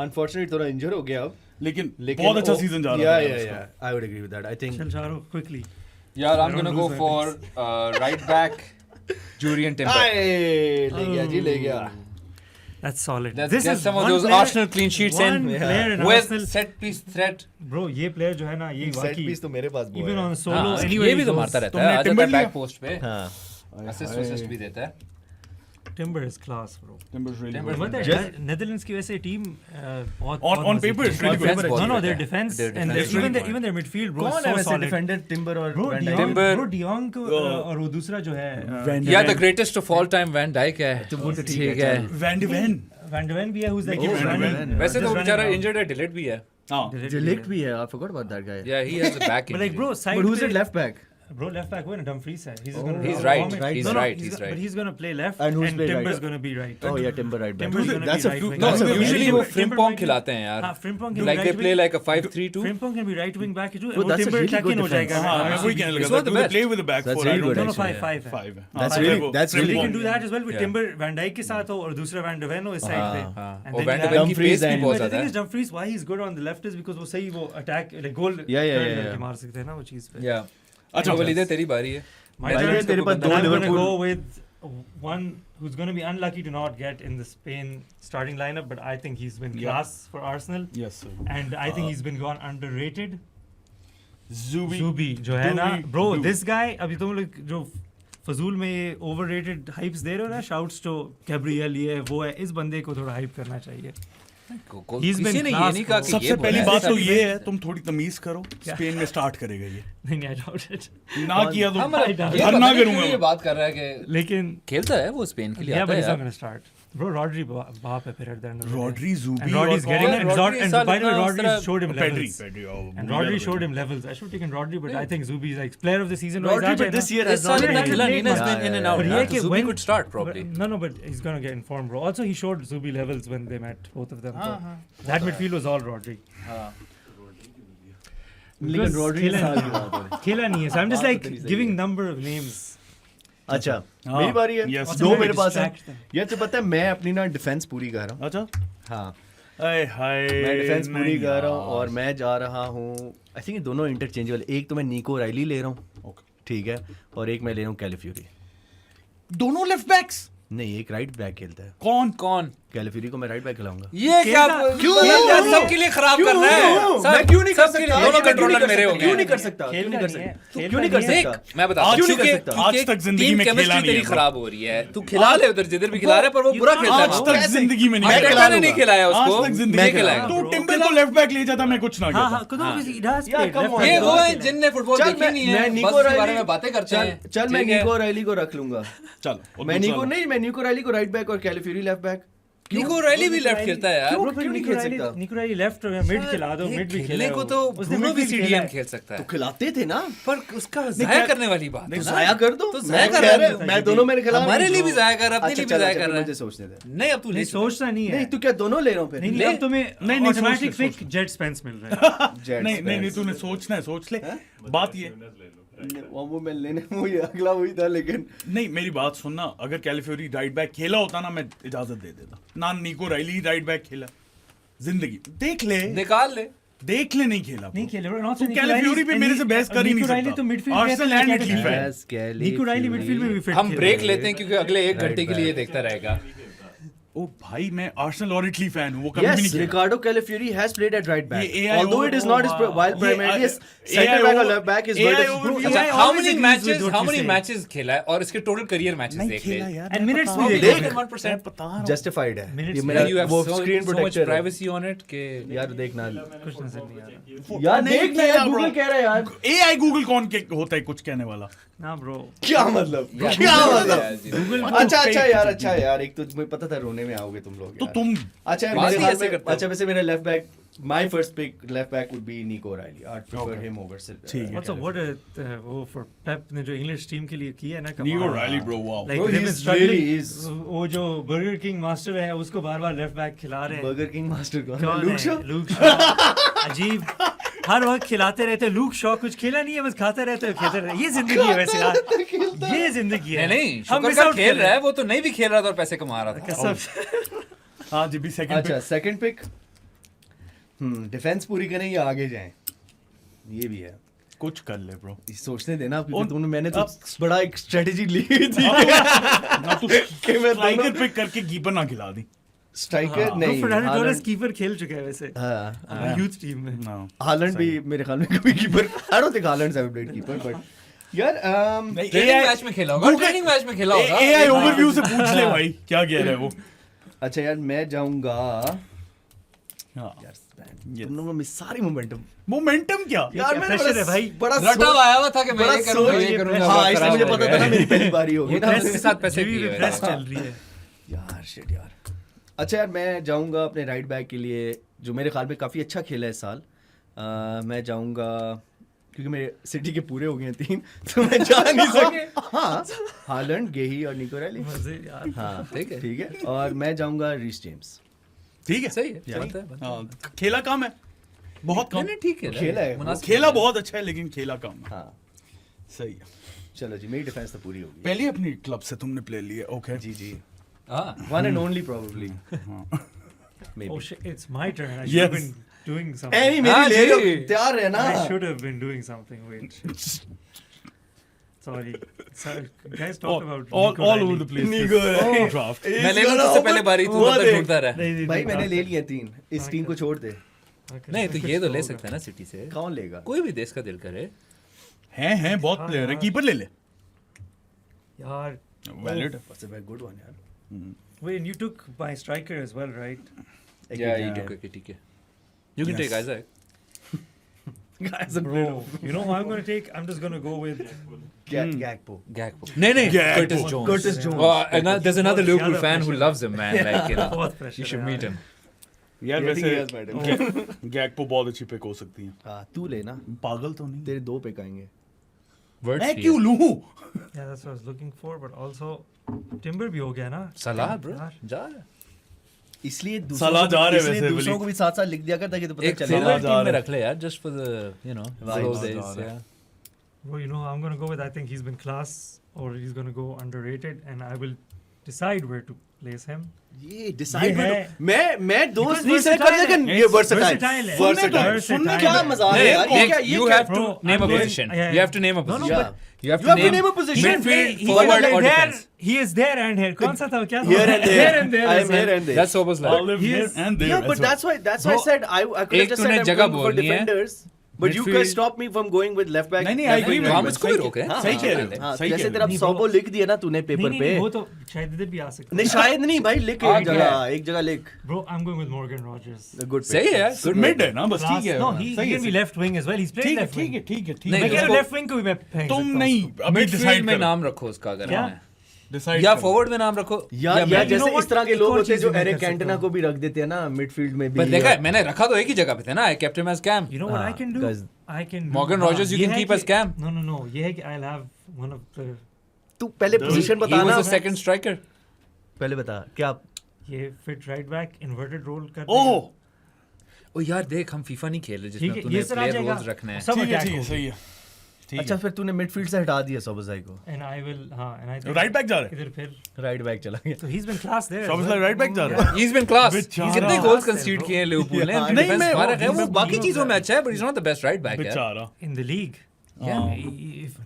Unfortunately थोड़ा injure हो गया अब. लेकिन लेकिन बहुत अच्छा वो- सीजन जा रहा Yeah, था. yeah. I would agree with that. I think Chal Charo, quickly. Yeah, I'm I gonna don't go lose for right back Julian Timber. Aye, ले गया जी ले गया. That's solid. Let's This get is some of one those player- Arsenal clean sheets in. One player in With Arsenal. set piece threat. Bro, ये player जो है ना ये Set वाकई piece तो मेरे पास वो even है. on solo हाँ, anywhere ये भी he तो goes, मारता रहता तुमने है. आ जाता Timber है लिया? बैक पोस्ट पे. हाँ. Assist भी देता है. Timber is class, bro. Timber's really Timber's good. good. But Netherlands की वैसे team बहुत On बहुत paper, it's मजे really की- good. Defense बहुत No, good their है. defense Their and defense their, is really even their midfield, bro, कौन is है so वैसे solid. defender Timber और Bro, Van De Dijk? Jong, Timber- bro, De Jong और वो दूसरा जो है Van de Yeah, Ven. the greatest of all time Van Dijk है. तो वो तो ठीक ठीक है, है. चल. Van de Ven. Van de Ven भी है who's like Mickey just Van de running- Ven. वैसे तो just वो running बेचारा around. injured है, Delete भी है. हाँ. Delict भी है. I forgot about that guy. Yeah, he has a back But like injury. bro, side But who's पे- at left back? Bro, left back when Dumfries है. He's gonna He's bomb right, it. he's No, no, right, he's he's go- right. But he's gonna play left And who's play right? Timber's gonna be right. Oh yeah, Timber right back. Timber's Dude, gonna that's be a right fluke. wing. No, No, Timber- usually Timber- वो Timber Frimpong might- खिलाते हैं यार. हाँ, Frimpong can be Like they right play wing. like a 5-3-2. Frimpong can be right wing back. Well, वो that's a Timber really attack good in हो defense. जाएगा. हाँ, हाँ, मैं वही कहने It's लगा one of था. the Do they best. play with the back That's four? I really don't good know. No, no, actually, 5-5 है. Five है. That's हाँ, really- वो that's So really you Frimpong. can do that as well with Yeah. Timber Van Dijk के साथ हो और दूसरा Van de Ven हो इस साइड पे. हाँ. And और then Van you de Ven have- की Dumfries pace भी and- बहुत But the ज़्यादा thing है. is Dumfries why he's good on the left is because वो सही वो attack like goal Yeah. करके मार सकते हैं ना वो चीज़ पे. Yeah. अच्छा, वलीदे तेरी बारी है. My भाई, turn. ये तेरे पास And दो I'm gonna Liverpool- go with one who's going to be unlucky to not get in the Spain starting lineup, but I think he's been Yeah. class for Arsenal, Yes, sir. and I think he's been gone underrated. Zubi. Zubi, जो है ना, Zubi, bro, Zubi. this guy अभी तुम लोग जो फजूल में ये overrated hypes दे रहे हो ना, shouts to Gabriel ये है वो है, इस बंदे को थोड़ा hype करना चाहिए. He's been किसी ने ये class, नहीं कहा bro. कि सबसे ये पहली बोला बात है. तो ये है तुम थोड़ी तमीज करो. स्पेन में स्टार्ट करेगा ये. नहीं, I doubt it. ना किया तो हाँ, मतलब ये धरना पता नहीं करूंगा क्यों ये मैं. बात कर रहा है कि लेकिन खेलता है वो स्पेन के लिए yeah, आता but है he's not यार. going to start. Bro, Rodri बाप है फिर at the end of the day. Rodri, Zubi And Rodri's और- getting और it. And, Rodri and साल by the way, इतना Rodri तरह- showed him Pedri, levels. Pedri, oh, And भूल Rodri गया showed था. him levels. I should have taken Rodri, but I think Zubi is like player of the season. wise Rodri, uh but जाए this ना. year इस has साल not इतना been खिला नहीं ना, Yeah, he's been in and yeah, out. But ना, ये तो कि Zubi when- could start But, probably. no, but he's gonna get informed, bro. Also, he showed Zubi levels when they met, both of them. हाँ, so हाँ. that midfield was all Rodri. हाँ. लेकिन Because Rodri खेला साल की नहीं बात है. खेला नहीं है. So I'm just बात तो like तेरी सही giving है. number of names. अच्छा हाँ, मेरी बारी है. yes. दो Or मेरे पास है. distract them. ये तो पता है मैं अपनी ना डिफेंस पूरी कर रहा हूँ. अच्छा. हाँ. हाय हाय. मैं डिफेंस पूरी नहीं कर रहा हूँ यार. और मैं जा रहा हूँ. आई थिंक दोनों इंटरचेंजेबल. एक तो मैं निको राइली ले रहा हूँ. Okay. ठीक है. और एक मैं ले रहा हूँ कैलिफ्यूरी. दोनों लेफ्ट बैक्स. नहीं एक राइट बैक खेलता है. कौन कैलिफ्यूरी को मैं राइट बैक खिलाऊंगा. ये क्या क्यों? यार सबके लिए खराब कर रहा है. मैं क्यों नहीं कर सबके सकता? लिए दोनों मैं क्यों कंट्रोलर नहीं मेरे हो कर सकता? क्यों गए. नहीं कर सकता? क्यों नहीं कर खेलना नहीं है. सकता? क्यों नहीं कर खेलना नहीं सकता? देख मैं बता आज क्यों तक- आज तक जिंदगी में खेला नहीं तेरी है, bro. खराब हो रही है. तू खिला ले उधर जिधर भी खिला रहा है पर वो बुरा खेलता है. आज वहाँ तक पे. जिंदगी में नहीं मैं खेला. खिला ने नहीं खिलाया आज उसको. तक जिंदगी मैं में खिलाया. तू टिम्बर को लेफ्ट बैक ले जाता मैं कुछ ना हाँ, हाँ, कहता. because he does यार, play come left on, back. ये वो यार. है जिनने फुटबॉल चल देखी नहीं मैं है. निको बस इसके बारे राइली में बातें करते हैं. चल मैं ठीक है? निको राइली को रख लूंगा. चलो. मैं निको नहीं मैं निको राइली को राइट बैक और कैलिफ्यूरी लेफ्ट बैक. निको रैली भी लेफ्ट खेलता है यार. क्यों? नहीं खेल सकता? निको राइली लेफ्ट और मिड खिला दो. ये मिड भी खेलने खेले को वो. तो उसने ब्रूनो भी midfield खेला सीडीएम है. खेल सकता तो है. खिलाते थे ना. पर उसका जाया करने वाली बात है नहीं ना. जाया कर दो. तो मैं जाया कर कह रहा रहा है. मैं दोनों मैंने खिला. हमारे लिए भी जाया कर, अपने लिए भी जाया कर रहा है. मुझे सोचने दे. नहीं अब तू नहीं ले सोचना नहीं है. नहीं तू क्या दोनों ले रहा हूँ फिर. नहीं ले. अब तुम्हें नहीं, नहीं, ऑटोमेटिक सोच ले, पिक जेट स्पेंस मिल रहा है. Jets नहीं नहीं नहीं fans. तूने सोचना है सोच ले. बात ये वो मैं लेने वही अगला वही था लेकिन नहीं मेरी बात सुनना. अगर कैलिफ्यूरी राइट बैक खेला होता ना मैं इजाजत दे देता. ना निको राइली राइट बैक खेला. जिंदगी देख ले. निकाल ले. देख ले नहीं खेला. नहीं खेले bro. तू कैलिफ्यूरी पे मेरे से बहस कर ही नहीं निको राइली सकता. तो midfield Arsenal and Italy fan. निको राइली मिडफील्ड में भी फिट हम ब्रेक लेते हैं क्योंकि अगले 1 घंटे के लिए ये देखता रहेगा. ओ भाई मैं आर्सेनल और इटली फैन हूं. वो कभी भी yes नहीं खेला. Ricardo Calafiori has played at right back ये AI although it is not his while ये primarily AI center back or left back is AI better. overview. अच्छा I how always many agrees matches with what how you many say. matches खेला है और इसके total career matches नहीं देख ले. खेला यार. And मैं minutes बता भी रहा देख हूँ. ले. 1% मैं बता रहा हूँ. justified है. Minutes ये भी मेरा you have वो so screen much protector है. privacy on it के यार देखना कुछ नजर नहीं आ रहा. यार नहीं देख ना खेला यार bro. गूगल कह रहा है यार. AI गूगल कौन के होता है कुछ कहने वाला. ना ब्रो. क्या मतलब यार, क्या Google मतलब है जी. अच्छा यार अच्छा यार एक तो मुझे पता था रोने में आओगे तुम लोग तो यार. तुम अच्छा बात मेरे ही हाथ ऐसे में करते हो. अच्छा वैसे मेरा left back My first pick left back would be Nico Riley. I'd prefer him over ठीक है। Also, what वो for Pep ने जो English team के लिए किया है ना Nico कमाल। Riley, bro, wow. Like Bro, they've been he's struggling. really is. वो जो Burger King master है उसको बार-बार लेफ्ट बैक खिला रहे हैं। Burger King master कौन है? कौन Luke Shaw? है? Luke Shaw। अजीब हर वक्त खिलाते रहते हैं। लूक शॉ कुछ खेला नहीं है, बस खाते रहते हैं, खेलते रहते हैं। ये जिंदगी है वैसे यार, ये जिंदगी है। नहीं हम शुक्र miss का out खेल कर रहा है, वो तो नहीं भी खेल रहा था और पैसे कमा रहा था। कसम। हाँ जी भी सेकंड अच्छा सेकंड पिक डिफेंस पूरी करें या आगे जाएं, ये भी है। कुछ कर ले ब्रो। सोचने देना क्योंकि और तुमने मैंने तो अब- बड़ा एक स्ट्रेटेजी ली थी ना तू कि मैं स्ट्राइकर पिक करके कीपर ना खिला दी। स्ट्राइकर नहीं फर्नांडो टोरेस हालैंड कीपर खेल चुका है वैसे हाँ यूथ टीम में। ना हालैंड भी मेरे ख्याल में कभी keeper I don't think Holland have played keeper but यार ट्रेनिंग मैच में खेला होगा, ट्रेनिंग मैच में खेला होगा। एआई ओवरव्यू से पूछ ले भाई क्या कह रहा है वो। अच्छा यार मैं जाऊंगा हाँ यार तुम लोगों में सारी मोमेंटम मोमेंटम क्या यार मैंने pressure है भाई। बड़ा रटा हुआ आया हुआ था कि मैं बड़ा ये करूंगा, सोच- ये करूंगा। हाँ इसलिए मुझे पता था ना मेरी पहली बारी होगी ये ना प्रेस के साथ पैसे टीवी किए पे हुए प्रेस थे। चल रही है। यार शिट यार। अच्छा यार मैं जाऊंगा अपने राइट बैक के लिए जो मेरे ख्याल में काफ़ी अच्छा खेला है इस साल। मैं जाऊंगा क्योंकि मेरे सिटी के पूरे हो गए हैं 3 तो मैं जा नहीं सकता। हाँ हालैंड गेही और निको रैली। मजे यार। हाँ ठीक है। ठीक है और मैं जाऊंगा रीस जेम्स। ठीक है सही है, बनता है, बनता है। हाँ, खेला कम है बहुत नहीं कम। नहीं ठीक है, खेला है, मुनासिब खेला है। बहुत अच्छा है लेकिन खेला कम है। हाँ सही है। चलो जी मेरी डिफेंस तो पूरी होगी। पहले अपनी क्लब से तुमने प्ले लिया ओके जी जी हाँ one and only probably Oh shit, it's my turn. I should Yes. have been doing something. एवी हाँ, मेरी ले लो जी। तैयार है ना। I should have been doing something. Wait. Sorry. Guys talk about all Nico over Riley. the place Nico Riley. draft मैं ले लूं उससे पहले बारी तू वो मतलब देख। ढूंढता रहा। नहीं, नहीं, भाई नहीं, मैंने नहीं। ले लिए 3 इस टीम को छोड़ दे। Okay, नहीं तो कुछ ये तो ले होगा। सकता है ना सिटी से, कौन लेगा? कोई भी देश का दिल करे। हैं बहुत हाँ, प्लेयर है हाँ। कीपर ले ले यार, valid That's a very good one यार। wait, you took my striker as well, right? या ये ठीक है। You can take Isaac. Guys, a Bro, you know who I'm going to take? I'm just going to go with Gakpo. Gakpo. नहीं Gakpo. Curtis Jones. Curtis Jones. Oh, there's another बहुत Liverpool ज़्यादा fan who pressure. loves him, man. Like, you know, बहुत pressure you should है meet यार। him. यार Yeah, I think he has वैसे madam. Gakpo बहुत अच्छी पिक हो सकती है। हाँ तू लेना पागल तो नहीं तेरे 2 पिक आएंगे। Word मैं free क्यों है। लूं? Yeah, that's what I was looking for, but also Timber भी हो गया ना। सलाह bro, यार। जा रहा है। इसलिए सलाह जा रहे इसलिए वैसे दूसरों वली। को भी साथ-साथ लिख दिया कर ताकि तो पता एक चले। सलाह फेवरेट जा टीम में रहा है। रख ले यार, just for the, you know, Vibes. those जा days. रहा है। Yeah. Well, you know, I'm going to go with, I think he's been class or he's going to go underrated and I will decide where to place him. ये decide ये है। मैं दोस्त Because नहीं select कर versatile लेकिन है। ये वर्सेटाइल Versatile है। वर्सेटाइल सुनने क्या है। मजा है नहीं, यार Nick, ये you क्या have to Bro, name a I'm going- position. yeah, You have to name a No, no, position. but You have You to have to name a position. midfield, He forward, was or there, defense. he is there and here. कौन सा था क्या था? here and there Here and there. I as am well. here and there That's Sobo's I'll like. live He here is- and there. yeah but that's why I Bro, said I could have एक just तूने said I'm जगह going for बोलनी है। defenders but you guys Midfield. stop me from going with left back नहीं, नहीं, left I agree wing, with right हम back. इसको भी रोके हैं। सही कह रहे हो। हाँ, सही जैसे कह तेरा नहीं, सॉबो bro. लिख दिया ना तूने नहीं, पेपर नहीं, पे नहीं, वो तो शायद इधर भी आ सकता नहीं है। शायद नहीं भाई लिख आ एक गया। जगह लिख Bro, I'm going with Morgan Rogers. Good सही है यार, good मिड mid है ना बस Class- ठीक है। No, he सही can be है left wing as well. He's played ठीक है left ठीक wing. है ठीक है ठीक नहीं, मैं है। कह रहा उसको- हूँ left wing को भी मैं फेंक तुम सकता हूँ नहीं अभी Midfield डिसाइड में करो। नाम रखो उसका अगर क्या? हमें है। डिसाइड या करो। फॉरवर्ड में नाम रखो या mid। you जैसे know what? इस तरह के एक लोग और होते हैं चीज़ जो मैं कर एरिक सकता कैंटना हूँ। को भी रख देते हैं ना मिडफील्ड में भी पर देखा है, मैंने रखा तो एक ही जगह पे थे ना, captain M as CAM. You know what I can do? Guys, I can do- Morgan हाँ, Rogers you ये can है keep as कि- cam. No, no, no. ये है कि I'll have one of the तू पहले पोजीशन He बताना was the second striker. पहले बता क्या ये fit right back inverted role कर ओह ओ यार देख, हम फीफा नहीं खेल रहे ठीक जिसमें है, तूने ये सर आ प्लेयर जाएगा। रोल्स रखने हैं। सब ठीक है attack ठीक है होगा। सही है ठीक अच्छा फिर तूने मिडफील्ड से हटा दिया सोबोज़ाई को And I will, हाँ, and I है think राइट बैक जा रहे हैं। इधर फिर राइट बैक चला गया तो he's been class there. as Shobhaz well. right back जा रहा है। He's been class. बेचारा। He's इतने गोल्स कंसीड किए हैं लिवरपूल ने। नहीं, डिफेंस मैं- फर्क है, वो मैं- बाकी चीजों में अच्छा है, but he's not the best right back यार। बेचारा In the league. Yeah.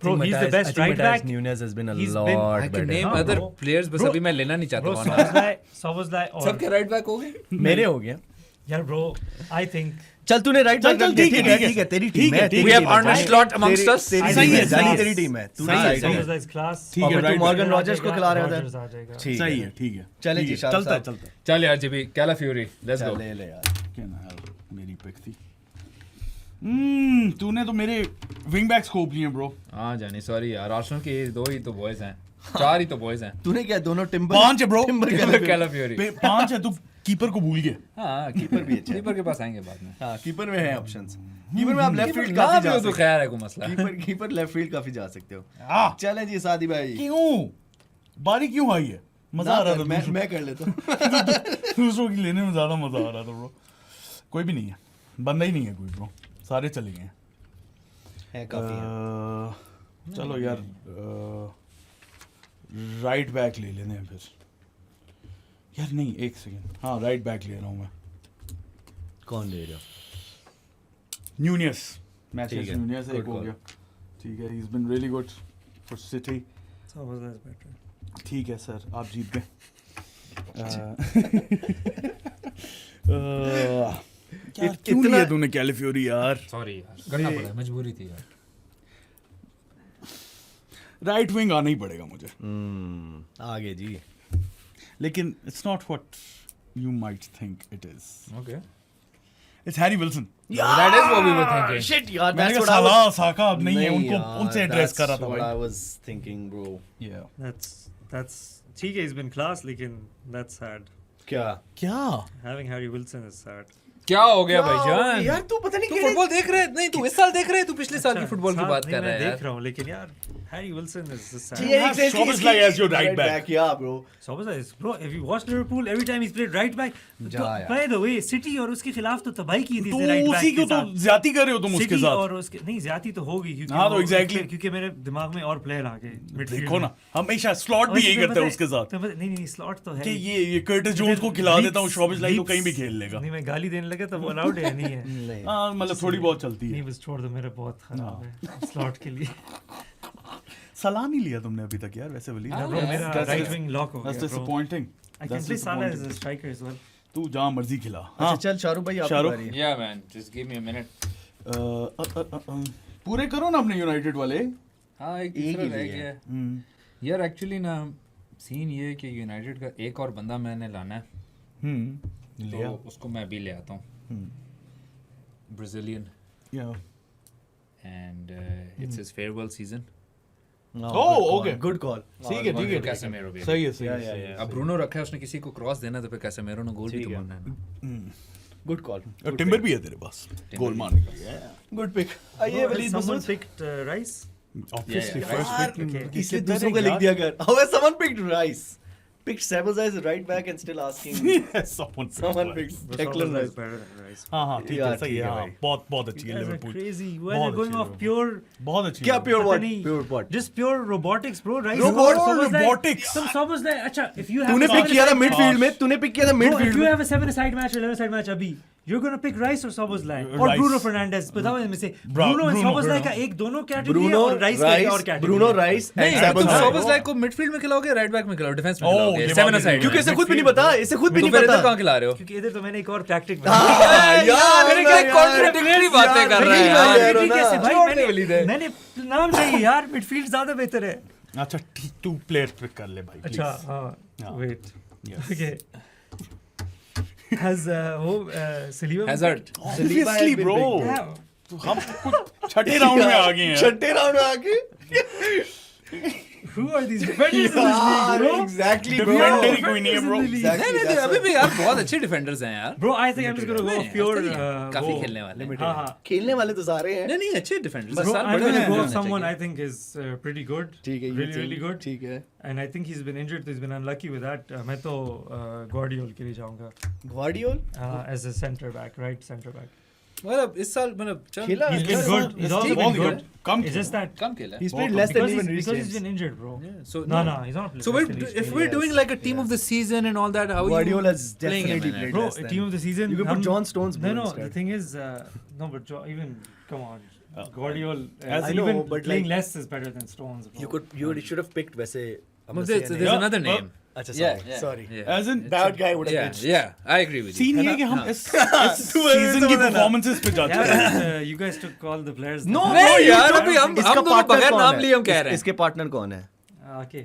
Bro, he's the best right back. Nunez has been a He's lot been- I can better. name हाँ, other bro. players, बस Bro. अभी मैं लेना नहीं चाहता Bro, वहाँ ना। Szoboszlai और सबके राइट बैक हो गए? मेरे हो गया यार bro, I think चल तूने राइट चल, बैक चल, ठीक है, ठीक है। ठीक है तेरी ठीक टीम है, है ठीक We है। have Arne Slot amongst us. तेरी सही टीम है, है सही जानी है। तेरी टीम है तू सही है, डिसाइड सही है। कर Szoboszlai is class. ठीक और है फिर तू राइट Morgan आ Rogers को जाएगा, खिला रहे होता है। Rogers आ जाएगा। ठीक सही है है ठीक है चले ठीक जी, है, शाह चलता है साहब। चलता है चल यार जीबी, कैलाफियोरी, let's go. चल ले ले यार क्या ना यार मेरी पिक थी तूने तो मेरे विंग बैक्स खोप लिए ब्रो हाँ जानी, सॉरी यार, आर्सेनल के ये दो ही तो बॉयज हैं। 4 ही तो बॉयज हैं। तूने क्या दोनों टिम्बर 5 है ब्रो, टिम्बर कैलाफियोरी। 5 है, तू कीपर को भूल गया। हाँ कीपर भी अच्छा, कीपर के पास आएंगे बाद में। हाँ कीपर में है ऑप्शंस। कीपर में आप लेफ्ट फील्ड काफी जा तो सकते खैर है कोई मसला। हो। कीपर लेफ्ट फील्ड काफी जा सकते हो। हाँ। चलें जी सादी भाई, क्यों बारी क्यों आई है? मजा आ रहा था मैं कर लेता हूँ। दूसरों की लेने में ज्यादा मजा आ रहा था ब्रो। कोई भी नहीं है, बंदा ही नहीं है कोई ब्रो, सारे चले गए हैं। है काफी है। चलो यार राइट बैक ले लेने हैं फिर। यार नहीं, एक सेकेंड, हाँ राइट बैक ले रहा हूँ मैं। कौन ले रहे हो? न्यूनियस, मैच ठीक है, न्यूनियस एक good हो call. गया। ठीक है, he is been really good for City. Szoboszlai is better. ठीक है सर, आप जीत गए। यार क्यों इतना- लिया तूने कैलिफ्योरी यार? सॉरी यार, करना पड़ा, मजबूरी थी यार। राइट विंग आना ही पड़ेगा मुझे, आगे जी। लेकिन it's not what you might think it is. Okay, it's Harry Wilson. That is what we were thinking. Shit यार, मैंने that's कहा what I साला was- साका अब नहीं है, नहीं उनको यार, उनसे एड्रेस कर रहा था that's what I भाई। was thinking, bro. Yeah. That's ठीक है, he's been class, लेकिन that's sad. क्या? क्या? Having Harry Wilson is sad. क्या हो गया भाईजान? यार तू पता नहीं तू किहड़े- फुटबॉल देख रहे है? नहीं, तू इस साल देख रहे है, तू पिछले साल की अच्छा, फुटबॉल की साथ बात नहीं, कर रहा मैं है देख यार। रहा हूँ, लेकिन यार Harry Wilson is just sad. Ji, Eric says कि Szoboszlai इसकी- as your right back. Yeah, bro. Szoboszlai is, bro, if you watch Liverpool, every time he's played right back. जा यार। By the way, City और उसके खिलाफ तो तबाही की थी तो इसने right back उसी के को तो साथ। ज्यादा कर रहे हो तुम उसके City साथ। और उसके नहीं ज्यादा तो होगी क्योंकि हाँ, तो वो- exactly. क्योंकि मेरे दिमाग में और प्लेयर आ गए midfield देखो में। ना, हमेशा स्लॉट और भी यही तुम्हें करता है पता उसके साथ नहीं नहीं स्लॉट तो है कि ही। ये कर्टिस जोन्स को खिला देता हूँ, शोबसलाई तो कहीं भी खेल लेगा। नहीं, मैं गाली देने लगा तो वो अलाउड है नहीं है। नहीं। हाँ मतलब थोड़ी बहुत चलती नहीं है। बस छोड़ दो, मेरा बहुत खराब है स्लॉट के लिए। सलाह नहीं लिया तुमने अभी तक यार, वैसे वली। हाँ, ब्रो मेरा That's राइट विंग लॉक हो That's गया bro. disappointing. I can That's play साला as a disappointing. Striker as well. तू जहाँ मर्जी खिला। अच्छा हाँ चल शाहरुख भाई, आपकी शाहरुख। बारी है। या man, just give me a minute. पूरे करो ना अपने यूनाइटेड वाले। हाँ, एक एक दूसरा ही रह लिए। गया है यार। एक्चुअली ना सीन ये है कि यूनाइटेड का एक और बंदा मैंने लाना है, लिया। तो उसको मैं अभी ले आता हूँ। ब्राजीलियन, या and it's his farewell season. Oh, okay. Good call. ठीक है ठीक है, कैसेमेरो भी। सही है सही या, है। या, अब ब्रूनो रखा है, उसने किसी को क्रॉस देना तो फिर कैसेमेरो ने गोल भी ठीक तो है। मारना है ना। Good call. और टिम्बर भी है तेरे पास गोल मारने के लिए। Good pick. आइए Walid someone Masood. picked Rice. Obviously Yeah, first यार, pick. Okay. इसलिए दूसरों को लिख दिया कर। How has someone picked Rice? Picked Szoboszlai as a right back and still asking. Someone Someone picked picked But Declan Szoboszlai is Rice. better than Rice. हाँ हाँ ठीक यार, है, सही ठीक है। है हाँ, भाई। बहुत बहुत अच्छी You है guys are Liverpool. crazy. You बहुत guys are going अच्छी off है pure. बहुत अच्छी क्या है। pure पता what? नहीं, Pure what? Just pure robotics, bro. Rice. Robot और Szoboszlai- robotics. तुम Szoboszlai, अच्छा, if you have तूने a पिक किया था seven-a-side- मिडफील्ड में, तूने पिक किया था Bro, if मिडफील्ड you में। have a 7-a-side match or 11-a-side match अभी, you're gonna pick Rice or Szoboszlai or Rice. Bruno Fernandes. बताओ इनमें से Bra- Bruno and Bruno, Szoboszlai Bruno. का एक दोनों कैटेगरी है Bruno, और Rice का एक और Rice, कैटेगरी Bruno, है। Rice and नहीं, तुम Szoboszlai. सोबोस्लाई को मिडफील्ड में खिलाओगे, राइट बैक में खिलाओगे, डिफेंस में Oh, खिलाओगे, ये सेवन बात असाइड। भी क्योंकि इसे खुद भी नहीं पता, इसे खुद भी तो नहीं फिर इधर पता। कहाँ खिला रहे हो? क्योंकि इधर तो मैंने एक और टैक्टिक यार, मेरे क्या कॉन्ट्रडिक्टरी बातें कर रहा है यार। यार, कैसे भाई, छोड़ दे वलीद है। मैंने नाम चाहिए यार, मिडफील्ड ज्यादा बेहतर है। अच्छा ठीक, तू प्लेयर पिक कर ले भाई अच्छा please. हाँ, हाँ. Wait Yes. ओके has वो Saliba Hazard. Obviously bro, Yeah. तो हम कुछ छठे राउंड में आ गए हैं। छठे राउंड में आके Who are these defenders in this league, bro? Exactly bro. Defender ही कोई नहीं है bro. नहीं नहीं, अभी भी यार बहुत अच्छे डिफेंडर्स हैं यार। Bro, I think I'm just gonna go नहीं, pure सही है, काफी वो- खेलने वाले हैं। हाँ हाँ खेलने वाले तो सारे हैं। नहीं नहीं, अच्छे डिफेंडर्स Bro, साल I'm बड़े gonna हैं, go होना someone I चाहिए। think is pretty good. ठीक है, Really, really good. ठीक है। And I think he's been injured, so he's been unlucky with that. मैं तो Guardiola के लिए जाऊँगा ग्वार्डियोल as a center back, right center back. मतलब इस साल मतलब चल, खेला He's है। been Yes, good. He's also ठीक been बहुत good. good. Come It's just that कम खेला है। He's played less than because even he's, Reece because he's James. been injured, bro. Yeah, so No, he's not. So less than Reece if James. we're doing like a team of the season and all that, how are Guardiola you has playing him definitely in it? played Bro, less than- team of the season. You could put John Stones No, bro no. instead. The thing is, no, but even come on, Guardiola. I know, even but playing like- less is better than Stones. Bro. You should have picked वैसे Well, there's another name. अच्छा Yeah, sorry yeah. sorry Yeah. As in that guy would have Yeah, pitched. yeah, I agree with you. Scene ये है कि हम हाँ। इस season की performances पे जाते Yeah, हैं। but, you guys took all the players. No, that- नहीं bro, you यार, don't- अभी हम इसका दोनों partner बगैर कौन नाम है? लिए हम कह रहे हैं। इसके पार्टनर कौन है? Okay.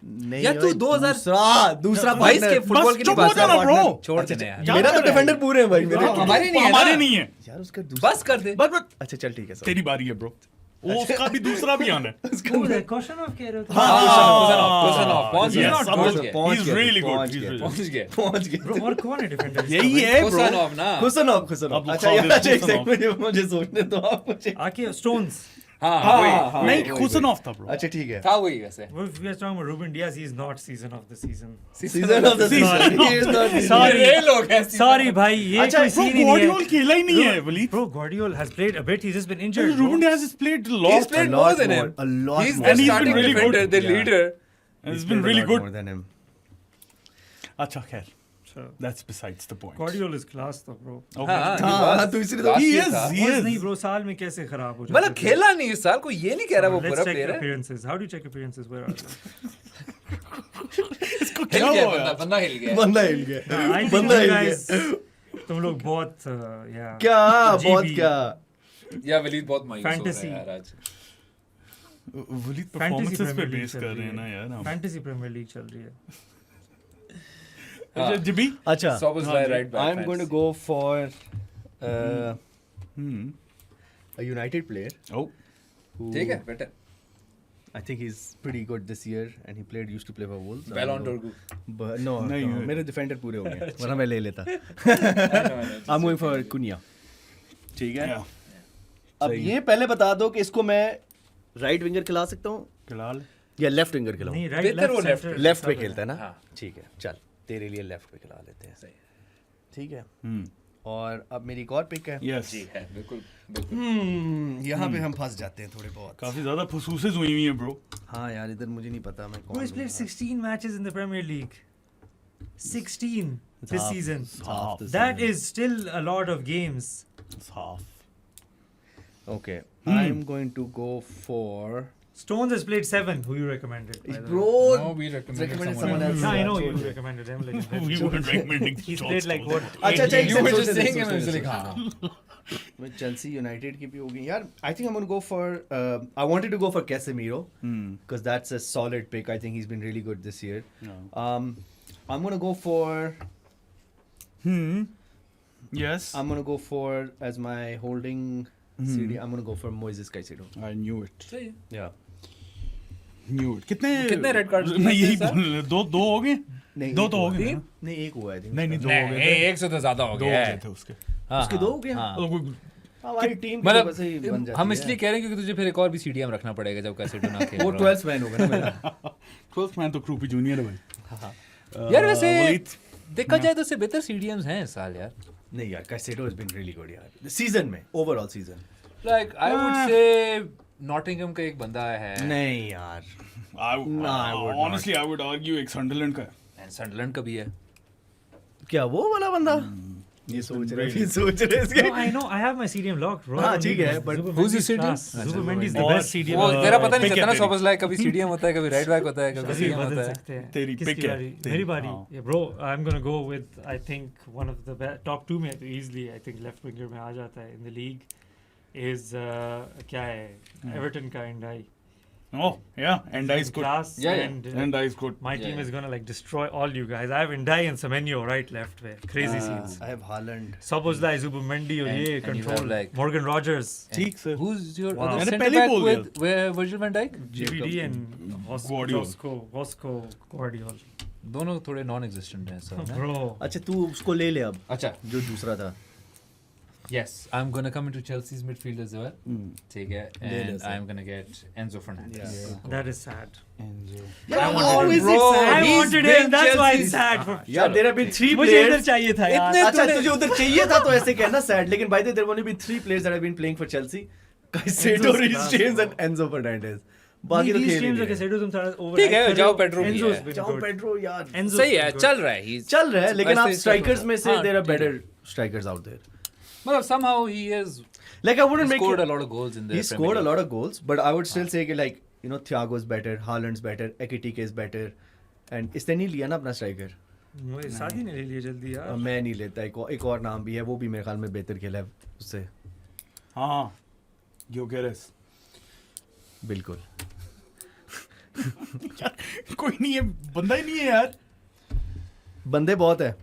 नहीं यार, तू भाई, 2000 दूसरा बाईस partner। के फुटबॉल की चुप नहीं हो जाना बात bro। कर। छोड़ देने यार। क्या मेरा कर तो रहे डिफेंडर पूरे हैं भाई मेरे। हमारे नहीं है हमारे ना। नहीं है। यार उसका दूसरा बस कर दे। अच्छा चल ठीक है सर। तेरी बारी है ब्रो। वो उसका भी दूसरा भी आना है. Oh, that Koshanov कह रहे हो? Kusanov, पहुंच Yes, गया, पहुंच Kusanov. गया, He's really good. पहुंच He's गया, really पहुंच गया. पहुंच गए Bro, और कौन है डिफेंडर? यही है bro. Kusanov ना. खुशनॉफ अब अच्छा Khalid यार अच्छा एक Kusanov. सेकंड मुझे सोचने दो आप मुझे आके स्टोन्स. हाँ, हाँ, वही. हाँ, नहीं, वही, खुशनॉफ था bro. अच्छा ठीक है था वही वैसे. Well, if we are talking about Ruben Diaz, he is not season of the season. Season of the season he is not Sorry. ये लोग हैं. Sorry भाई, ये अच्छा, कोई Bro, सीन ही नहीं Guardiola है. खेला ही नहीं है, Waleed. Bro, Guardiola has played a bit. He's just been injured. Ruben bro. Diaz has played a He's lot. played A more lot than more, him. a lot He's more. the And he's been starting really defender, good. the Yeah. leader. He's been really good. more than him अच्छा खैर, So, that's besides the point. Guardiola is class though, bro. Okay. हाँ, हाँ तो इसलिए तो Last He year is, था. he बस is. नहीं bro, साल में कैसे खराब हो जाता मतलब खेला नहीं इस साल, कोई ये नहीं कह रहा वो Let's पूरा check प्लेयर है. appearances. How do you check appearances? Where are you? इसको हिल क्या गया हुआ बंदा, यार? बंदा हिल गया. बंदा हिल गया I think बंदा you हिल guys, गया तुम लोग बहुत yeah. क्या बहुत GB. क्या या वलीद बहुत मायूस हो रहा Fantasy. है यार आज. वलीद Fantasy performances पे Premier League बेस चल कर रही रहे हैं है. ना यार हम. Fantasy Premier League चल रही है. अच्छा, जिबी? अच्छा Szoboszlai right back. I am going to fantasy. Go for Hmm. a United player Oh. who ठीक है, better. I think he's pretty good this year and he used to play for Wolves. I Ballon don't d'Or. know. But no, नहीं, no, मेरे defender पूरे हो गए वरना मैं ले लेता I know. I'm going for Cunha ठीक है Yeah. अब सही ये पहले बता दो कि इसको मैं राइट विंगर खिला सकता हूँ फिलहाल या लेफ्ट विंगर खिलाऊं नहीं, right, बेहतर वो left, left center, लेफ्ट पे सब खेलता है ना हाँ. ठीक है चल तेरे लिए लेफ्ट पे खिला लेते हैं ठीक है Hmm. और अब मेरी एक और पिक है Yes. जी है, बिल्कुल बिल्कुल. यहाँ पे हम फंस जाते हैं थोड़े बहुत काफी ज्यादा फसूसेस हुई हुई हैं ब्रो. हाँ यार इधर मुझे नहीं पता मैं Bro, कौन he's played 16 matches in the Premier League. 16 It's this half. season. half the That season. is still a lot of games. It's half. Okay, I'm going to go for Stones has played 7. Who you recommended? By the way. bro. No, we recommended recommended someone someone else. No, I know Yeah, you छोड़ दे। recommended him. Like, We weren't recommending he's John played like Stones. what? अच्छा, 8 अच्छा, games? You were सोचने just दे, saying him, सोचने I was they, like, हाँ. मैं Chelsea United की भी होगी यार I think I am go for I wanted to go for Casemiro Hmm. because that's a solid pick. I think he's been really good this year. No. I'm gonna go for Hmm. Yes. as my holding CD. I'm gonna go for Moises Caicedo. I knew it. सही है. Yeah. Knew it. कितने red cards मैं यही दिए बोल दो हो गए. नहीं दो एक तो हो हुआ। गए ना? नहीं एक हुआ है नहीं नहीं दो हो गए नहीं, थे. एक से तो ज्यादा हो दो हो गया गए है. थे उसके. हाँ, उसके हाँ. दो हो गए हाँ. हमारी टीम मतलब वैसे ही बन जाती हम है। इसलिए कह रहे हैं क्योंकि तुझे फिर एक और भी सीडीएम रखना पड़ेगा जब कैसेटो ना खेल वो रहा हो. 12th मैन होगा ना मेरा 12th man तो क्रूपी जूनियर है भाई. यार वैसे वलीद. देखा जाए तो उससे बेहतर सीडीएम्स हैं इस साल यार. नहीं यार Caicedo has been really good यार सीजन में overall season like I would say Nottingham का एक बंदा है नहीं यार I No, I would not. honestly I would argue एक Sunderland का है. एंड सनडरलैंड का भी है. क्या वो वाला बंदा ये सोच रहे इसके No, I know. I have my CDM locked. Bro. हाँ, ठीक है, but who's his CDM? Zubimendi is the और best CDM. वो तेरा पता नहीं pick चलता ना है सोबसलाई कभी सीडीएम होता है कभी राइट बैक होता है कभी कभी सीडीएम बदल होता है. सकते हैं. तेरी किसकी pick है, बारी? तेरी, मेरी बारी. हाँ. Yeah, bro, I'm gonna go with I think one of the top 2 में तो easily I think left winger में आ जाता है in the league is क्या है Everton का Ndai. Oh yeah, and is good. Class Yeah, and And is good. my Yeah, team yeah. is gonna like destroy all you guys. I have Ndai and Semenyo right left way. Crazy scenes. I have Haaland Szoboszlai, Zubimendi और And- ये and you control have, like- Morgan Rogers, ठीक sir. Who's your Wow. other मैंने center पहले back बोल with where Virgil van Dijk? GBD and Guardiola. Wasco Guardiola. दोनों थोड़े non existent हैं sir. Bro, अच्छा तू उसको ले ले अब अच्छा. जो दूसरा था Yes, I'm gonna come into Chelsea's midfield as well. ठीक है. ले ले And sir. I'm gonna get Enzo Fernandez. that is sad. How is it Bro, sad? I he's wanted been him. That's why it's Chelsea's- sad. For यार there have been 3 मुझे इधर players चाहिए था यार. इतने अच्छा तूने- तुझे उधर चाहिए था तो ऐसे कहना sad लेकिन by the way there have only been 3 players that have been playing for Chelsea Caicedo, Enzo's Reece class, James bro. and Enzo Fernandez बाकी तो These खेल ही teams नहीं like रहे। Caicedo तुम सारा over. ठीक है, जाओ Pedro भी Enzo's है. been जाओ good. पेड्रो यार Enzo's सही been है, good. चल रहा है. He's चल रहा है लेकिन आप वैसे स्ट्राइकर्स में से हाँ, there are ठीक है. better strikers out there मतलब somehow he has like I wouldn't make scored it, a lot of goals in the he Premier scored a League. lot of goals but I would still say कि like you know Thiago's better Haaland's better Ekitike is better and इसने नहीं लिया ना अपना striker मुझे शादी नहीं ले लिया जल्दी यार. मैं नहीं लेता एक और नाम भी है वो भी मेरे ख्याल में बेहतर खेला है उससे हाँ. Gyökeres. बिल्कुल कोई नहीं है बंदा ही नहीं है यार. बंदे बहुत है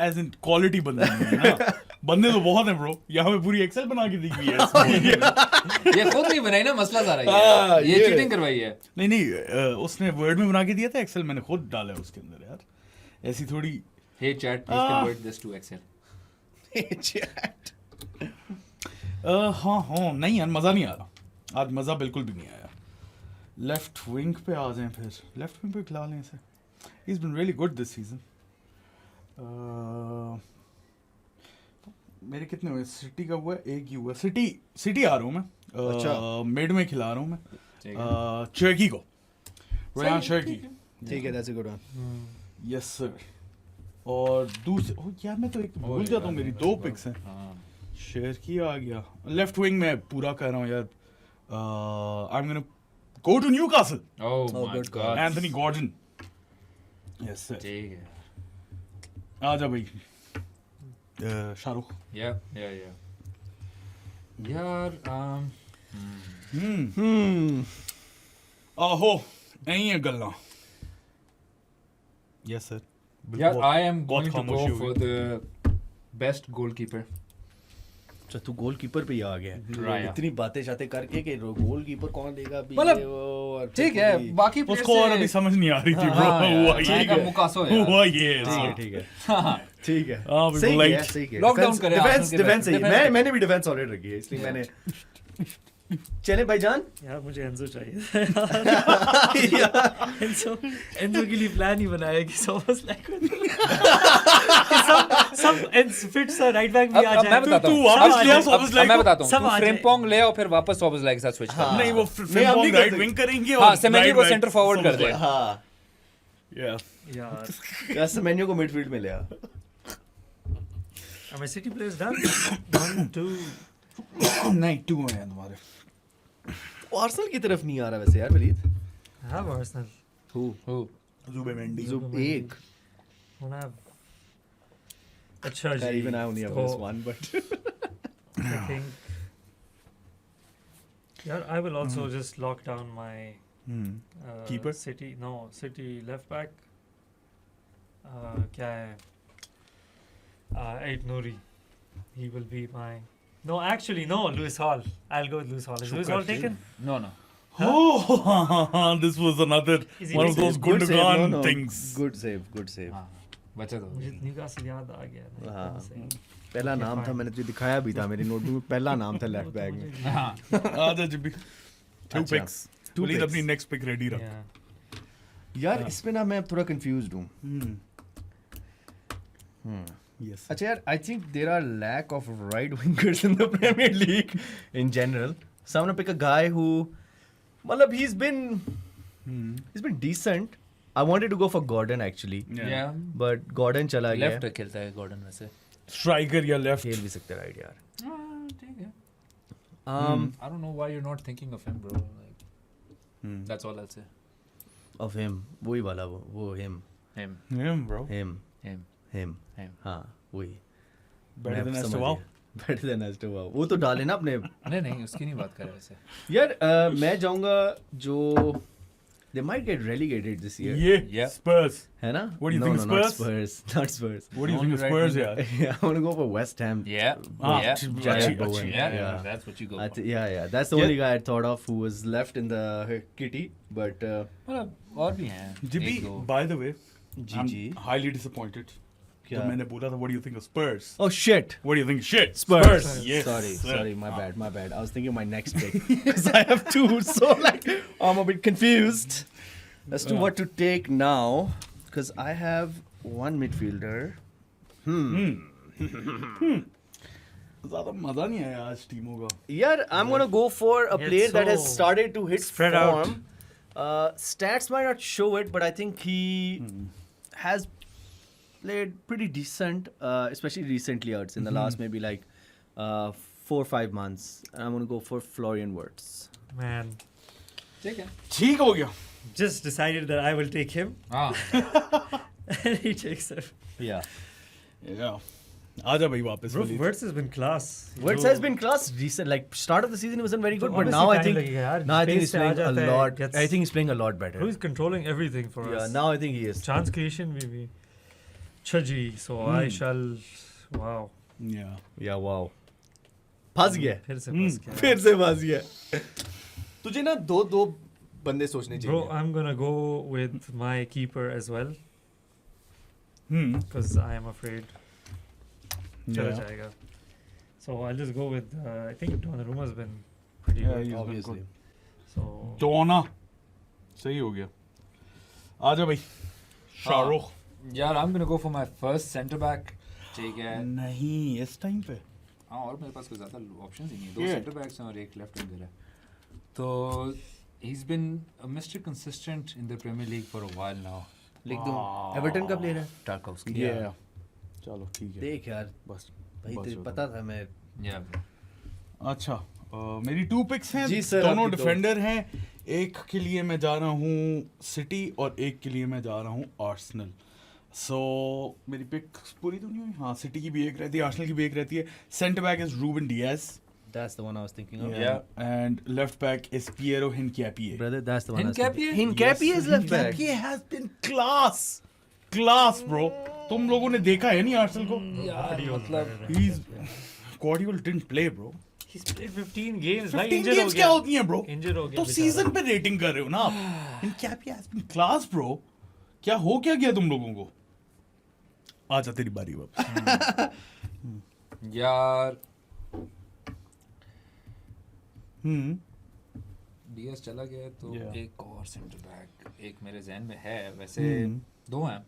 As in quality बंदा नहीं है ना. बंदे तो बहुत हैं ब्रो, यहाँ पे पूरी एक्सेल बना के दी हुई है। ये खुद नहीं बनाई ना, मसला सारा हाँ, ये ये चीटिंग करवाई है। नहीं, उसने वर्ड में बना के दिया था, एक्सेल मैंने खुद डाला है उसके अंदर यार, ऐसी थोड़ी। Hey chat please convert this to Excel. Chat. हाँ नहीं यार, मज़ा नहीं आ रहा आज, मज़ा बिल्कुल भी नहीं आया। लेफ्ट विंग पे आ जाएं, फिर लेफ्ट विंग पे खिला लें इसे। He is been really good this season. मेरे कितने हुए? सिटी का हुआ है, एक ही हुआ। सिटी आ रहा हूँ मैं, अच्छा। मिड में खिला रहा हूँ मैं ठीक है। चर्की को, रेयान चर्की। ठीक है, that's a good one. Yes sir. और दूसरे यार मैं तो एक भूल जाता हूँ, मेरी 2 पिक्स हैं। हाँ शेयर किया आ गया। लेफ्ट विंग में पूरा कर रहा हूँ यार। I am gonna go to Newcastle, oh my good god. Anthony Gordon. Yes sir. ठीक है। आजा भाई शाहरुख। या यार आहो नहीं है गल्ला। Yes sir. यार आई एम बहुत गोइंग टू खामोशी गो हो फॉर द बेस्ट गोलकीपर। अच्छा, तू गोलकीपर पे ही आ गया। राया। इतनी बातें शाते करके कि गोलकीपर कौन देगा अभी, मतलब, ये वो, और ठीक फिर है, भी- बाकी उसको और अभी समझ नहीं आ रही थी ब्रो। हाँ, यार, हुआ मैं ये का मुकासो है हुआ ये ठीक है, ठीक है, ठीक है। हाँ, सही like- है, सही है। Lockdown Defense- करें, defense- Arsenal के defense सही है। defense- मैंने भी डिफेंस ऑलरेडी रखी है, इसलिए मैंने। चले भाईजान। यार मुझे एंजो चाहिए। एंजो के लिए प्लान ही बनाया कि सोमस लाइक सब एंड्स फिट्स राइट बैक भी आ अब जाए। मैं बताता तू हूँ। वापस अब- लिया अब- सोबस अब लाइक मैं को? बताता हूँ। सब तू आ फ्रेम्पोंग ले और फिर वापस सोबस लाइक के साथ स्विच कर। नहीं वो हम भी फ्रेम्पोंग कर राइट सकते। विंग करेंगे हाँ, और सेमेन्यो right को back center forward कर दे। हाँ, Yeah. यार सेमेन्यो को मिडफील्ड में ले आ। Are my city players done? 1 2 नहीं 2 हैं तुम्हारे। आर्सेनल की तरफ नहीं आ रहा वैसे यार Waleed. I have Arsenal. Who? जुबेमेंडी। एक। Don't have. अच्छा जी। Even I only have तो this one, but I think. Yeah, I will also just lock down my Keeper? City left back. क्या है? Ait Nouri. He will be my. No, actually, no. Lewis Hall. I'll go with Lewis Hall. Is Lewis Hall taken? No. Oh, this was another Is he one of taken? those good save, Gundogan no. things. Good save. हाँ, बचा दो। मुझे Newcastle याद आ गया ना, हाँ। एकदम से। पहला Okay, नाम था, fine. मैंने तुझे दिखाया भी था मेरी नोटबुक में, पहला नाम था लेफ्ट बैक में। हाँ, आजा जिब्बी। 2 अच्छा, picks. 2 वलीद picks. अपनी नेक्स्ट पिक रेडी रख। Yeah. यार इसमें ना मैं थोड़ा कंफ्यूज्ड हूँ। Yes. अच्छा यार, I think there are lack of right wingers in the Premier League in general. So I'm gonna pick a guy who, मतलब he's been decent. I wanted to go for Gordon actually, yeah. but Gordon चला गया। Left खेलता है Gordon वैसे। Striker या left? खेल भी सकते राइट यार। ठीक है। I don't know why you're not thinking of him, bro. Like, that's all I'll say. Of him, वही वाला वो him, Him. Him, bro. Him. हाँ वही। Better than मैं समझ Estevao. गया। Better than Estevao. वो तो डाले ना अपने। नहीं उसकी नहीं बात कर रहे वैसे। यार मैं जाऊंगा जो they might get relegated this year. Yeah. Spurs. है ना? What do you no, think, no, not Spurs? Spurs. Not Spurs. What do you think of Only Spurs? right Yeah. Yeah, I want to go for West Ham. Yeah. Ah, Yeah. अच्छी- Bowen. Yeah. That's what you go for. Yeah. That's the Yeah. only guy I thought of who was left in the kitty. But मतलब और भी हैं। Jibby, एक दो। by the way, GG. I'm highly disappointed. क्या? तो मैंने बोला था, what do you think of Spurs? Oh shit. What do you think? Shit. Spurs. Yes. Sorry. My bad. I was thinking my next pick because I have 2. So like I'm a bit confused as to what to take now because I have one midfielder. ज़्यादा मजा नहीं आया आज टीमों का। Yeah, I'm gonna go for a Yeah, player that has so started to hit spread out. form. Stats might not show it, but I think he has played pretty decent, especially recently. It's in the last maybe like 4 or 5 months. And I'm gonna go for Florian Wirtz. Man, ठीक है। ठीक हो गया। just decided that I will take him. हाँ। And he takes it. Yeah, Yeah. आजा भाई वापस। Bro, Waleed. Wirtz has been class. Wirtz has been class recent. Like start of the season he wasn't very good, So but obviously now I time think लगेगा यार, now I think space he's से आ playing a जाता है, lot. gets- I think he's playing a lot better. Bro, he's controlling everything for Yeah, us. now I think he is. Chance creation में भी. Chaji, so I shall. Wow. या wow फंस गया फिर से फंस गया फिर से फंस गया तुझे ना दो बंदे सोचने Bro, चाहिए I'm gonna go with my keeper as well because I am afraid चला जाएगा. So I'll just go with I think Donnarumma's been pretty Yeah, good. he's been obviously So डोना सही हो गया. आजा भाई शाहरुख. यार I'm gonna go for my first centre back. ठीक है. नहीं इस टाइम पे हाँ और मेरे पास कोई ज़्यादा ऑप्शंस ही नहीं है. 2 Yeah. सेंटर बैक्स हैं और एक लेफ्ट विंगर है. तो he's been a Mr. Consistent in the Premier League for a while now. लिख दूं एवर्टन का प्लेयर है Tarkowski. Yeah. चलो ठीक है. देख यार बस भाई बस तुझे हो पता था मैं Yeah. bro. अच्छा मेरी 2 पिक्स हैं. जी सर, दोनों आपकी दो. डिफेंडर हैं. एक के लिए मैं जा रहा हूँ सिटी और एक के लिए मैं जा रहा हूँ आर्सेनल. सो मेरी पिक पूरी तो नहीं हुई. हाँ सिटी की भी एक रहती है, आर्सेनल की भी एक रहती है. Centre back is Ruben Dias. That's the one I was thinking of. Yeah. And left back is Piero Hincapié. Brother, that's the one. Hincapié? Hincapié is left back. Hincapié has been class. Class, bro. तुम लोगों ने देखा है नहीं Arsenal को? यार मतलब He's Guardiola didn't play, bro. he's played 15 games. भाई 15 injured हो games गया. क्या होती हैं, bro? Injured हो गया तो बेचारा. सीजन पे रेटिंग कर रहे हो ना आप. Hincapié has been class, bro. क्या हो क्या गया तुम लोगों को? आजा तेरी बारी बाप. यार हम्म. डीएस चला गया तो Yeah. एक और सेंटर बैक एक मेरे जहन में है. वैसे हम्म. 2 हैं.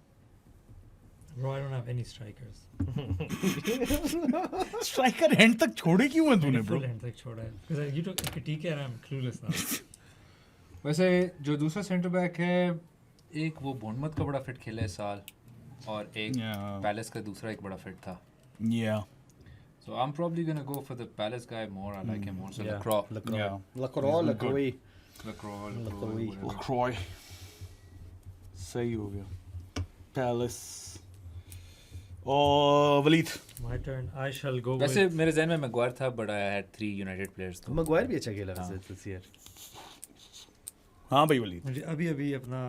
Bro, I don't have any strikers. Striker hand तक छोड़े क्यों है तूने, Full bro? end तक छोड़ा है. Because you took critique and I'm clueless now. वैसे जो दूसरा सेंटर बैक है एक वो बोर्नमथ का बड़ा फिट खेला है इस साल और एक Yeah. पैलेस का दूसरा एक बड़ा फिट था. Yeah. So I'm probably gonna go for the Palace guy more. I like him more. So Yeah. Lacroix. Yeah. Lacroix, He's been Lacroix. Lacroix. Lacroix. whatever. Croy. सही हो गया. पैलेस. और Waleed. My turn. I shall go वैसे with. मेरे जहन में Maguire था but I had 3 United players तो. Maguire भी अच्छा खेला वैसे this year. हाँ भाई वलीद. मुझे अभी अपना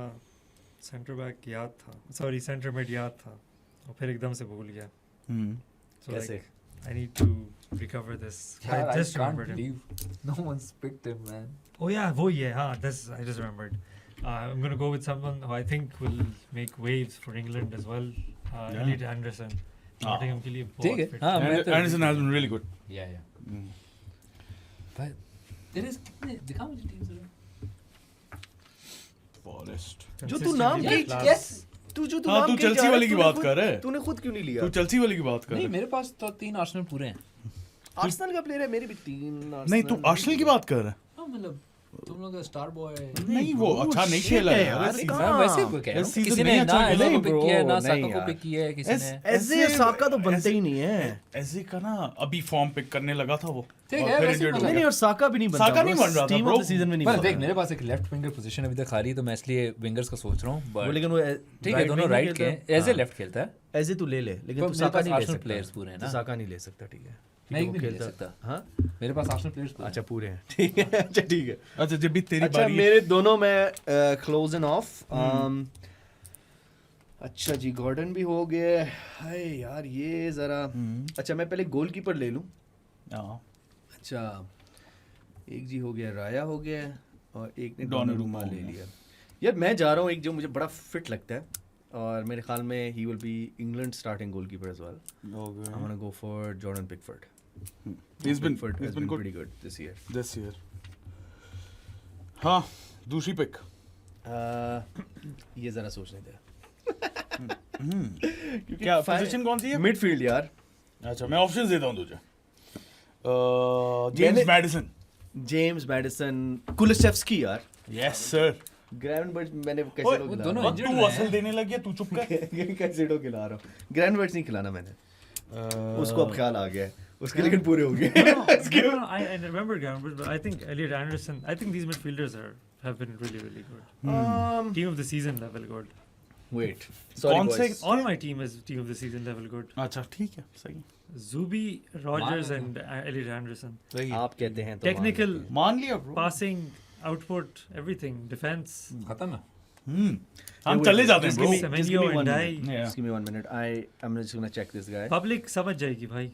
सेंटर बैक याद था. Sorry, सेंटर मिड याद था. और फिर एकदम से भूल गया. So कैसे? like, I need to recover this. यार, I I just can't remembered him. believe no one's picked him, man. Oh yeah, वो ये हाँ. This I just remembered. I'm gonna go with someone who I think will make waves for England as well. Yeah. Elliot Anderson. Nottingham के लिए ठीक है. बहुत fit. हाँ, मैं तो- Anderson has been really good. Yeah, yeah. But there is कितने दिखा मुझे टीम जरा. Forest. जो तू नाम Consistently की class. yes तू जो तू हाँ, नाम तू की चेल्सी जा रहा है, वाले की तूने बात खुद- कर रहा है. तूने खुद क्यों नहीं लिया तू चेल्सी वाली की बात कर नहीं रहा है. मेरे पास तो 3 आर्सेनल पूरे हैं. आर्सेनल का प्लेयर है मेरे भी 3 नहीं तू आर्सेनल की बात कर रहा है. हाँ मतलब तुम लोग का स्टार बॉय. नहीं वो bro, अच्छा नहीं shit खेला है यार. यार, इस कहाँ? season. मैं वैसे कह रहा हूँ. इस season किसी ने नहीं ना अच्छा एज़े खेला. को पिक किया है ना नहीं साका को यार. पिक किया है किसी ने. ऐसे साका तो बनते ही नहीं है. ऐसे का ना अभी फॉर्म पिक करने लगा था वो. ठीक और है, फिर वैसे injured हो मतलब- नहीं गया. नहीं और साका भी नहीं बनता. साका नहीं बन रहा था, team bro. Of the season में नहीं पर बन देख रहा. मेरे पास एक लेफ्ट विंगर पोजीशन अभी तक खाली है तो मैं इसलिए विंगर्स का सोच रहा हूँ. वो बट लेकिन वो ठीक है दोनों राइट के हैं. एज ए लेफ्ट खेलता है. ऐसे तू ले ले लेकिन पर तू मेरे साका पास नहीं ले Arsenal सकता. players पूरे हैं तू ना. साका नहीं ले सकता ठीक है. मैं एक वो भी नहीं ले खेलता- सकता. हाँ मेरे पास आर्सेनल प्लेयर्स पूरे अच्छा पूरे हैं ठीक है. अच्छा ठीक है. अच्छा जब भी तेरी अच्छा बारी है. मेरे दोनों में क्लोज एंड ऑफ. अच्छा जी गॉर्डन भी हो गया. हाय यार ये जरा. अच्छा मैं पहले गोलकीपर ले लूं. हाँ. अच्छा एक जी हो गया राया हो गया और एक ने Donnarumma डोनारुमा हो ले गया. लिया. यार मैं जा रहा हूँ एक जो मुझे बड़ा फिट लगता है और मेरे ख्याल में he will be England starting goalkeeper as well. Okay. I want to go for Jordan Pickford. He's been Pickford has been good pretty good this year. this year. हाँ दूसरी पिक. ये जरा सोचने दे. क्या पोजीशन कौन सी है? मिडफील्ड यार. अच्छा मैं ऑप्शंस देता हूँ तुझे. मैंने- जेम्स मैडिसन. जेम्स मैडिसन कुलशेव्स्की यार. Yes sir. ग्रैंडबर्च मैंने ओए, कैसे वो दोनों और injured तू हैं. असल देने लग गया. तू चुप कर. कैसे खिला रहा हूँ. ग्रैंडबर्च नहीं खिलाना मैंने. उसको अब ख्याल आ गया है. उसके लेकिन पूरे हो गए. No, I remember Gambit, but I think Elliot Anderson. I think these midfielders have been really good. Team of the season level good. Wait. कौन से- All my team is team of the season level good. अच्छा ठीक है सही. Zubi, Rogers, Man, I and Elliot Anderson. सही है. आप कहते हैं तो Technical, मान लिया bro. passing, output, everything, defense. खत्म है. हम wait, चले जाते हैं just bro. give me- Semenyo one and minute. I. Yeah. Just give me 1 minute. I'm just gonna check this guy. Public समझ जाएगी भाई.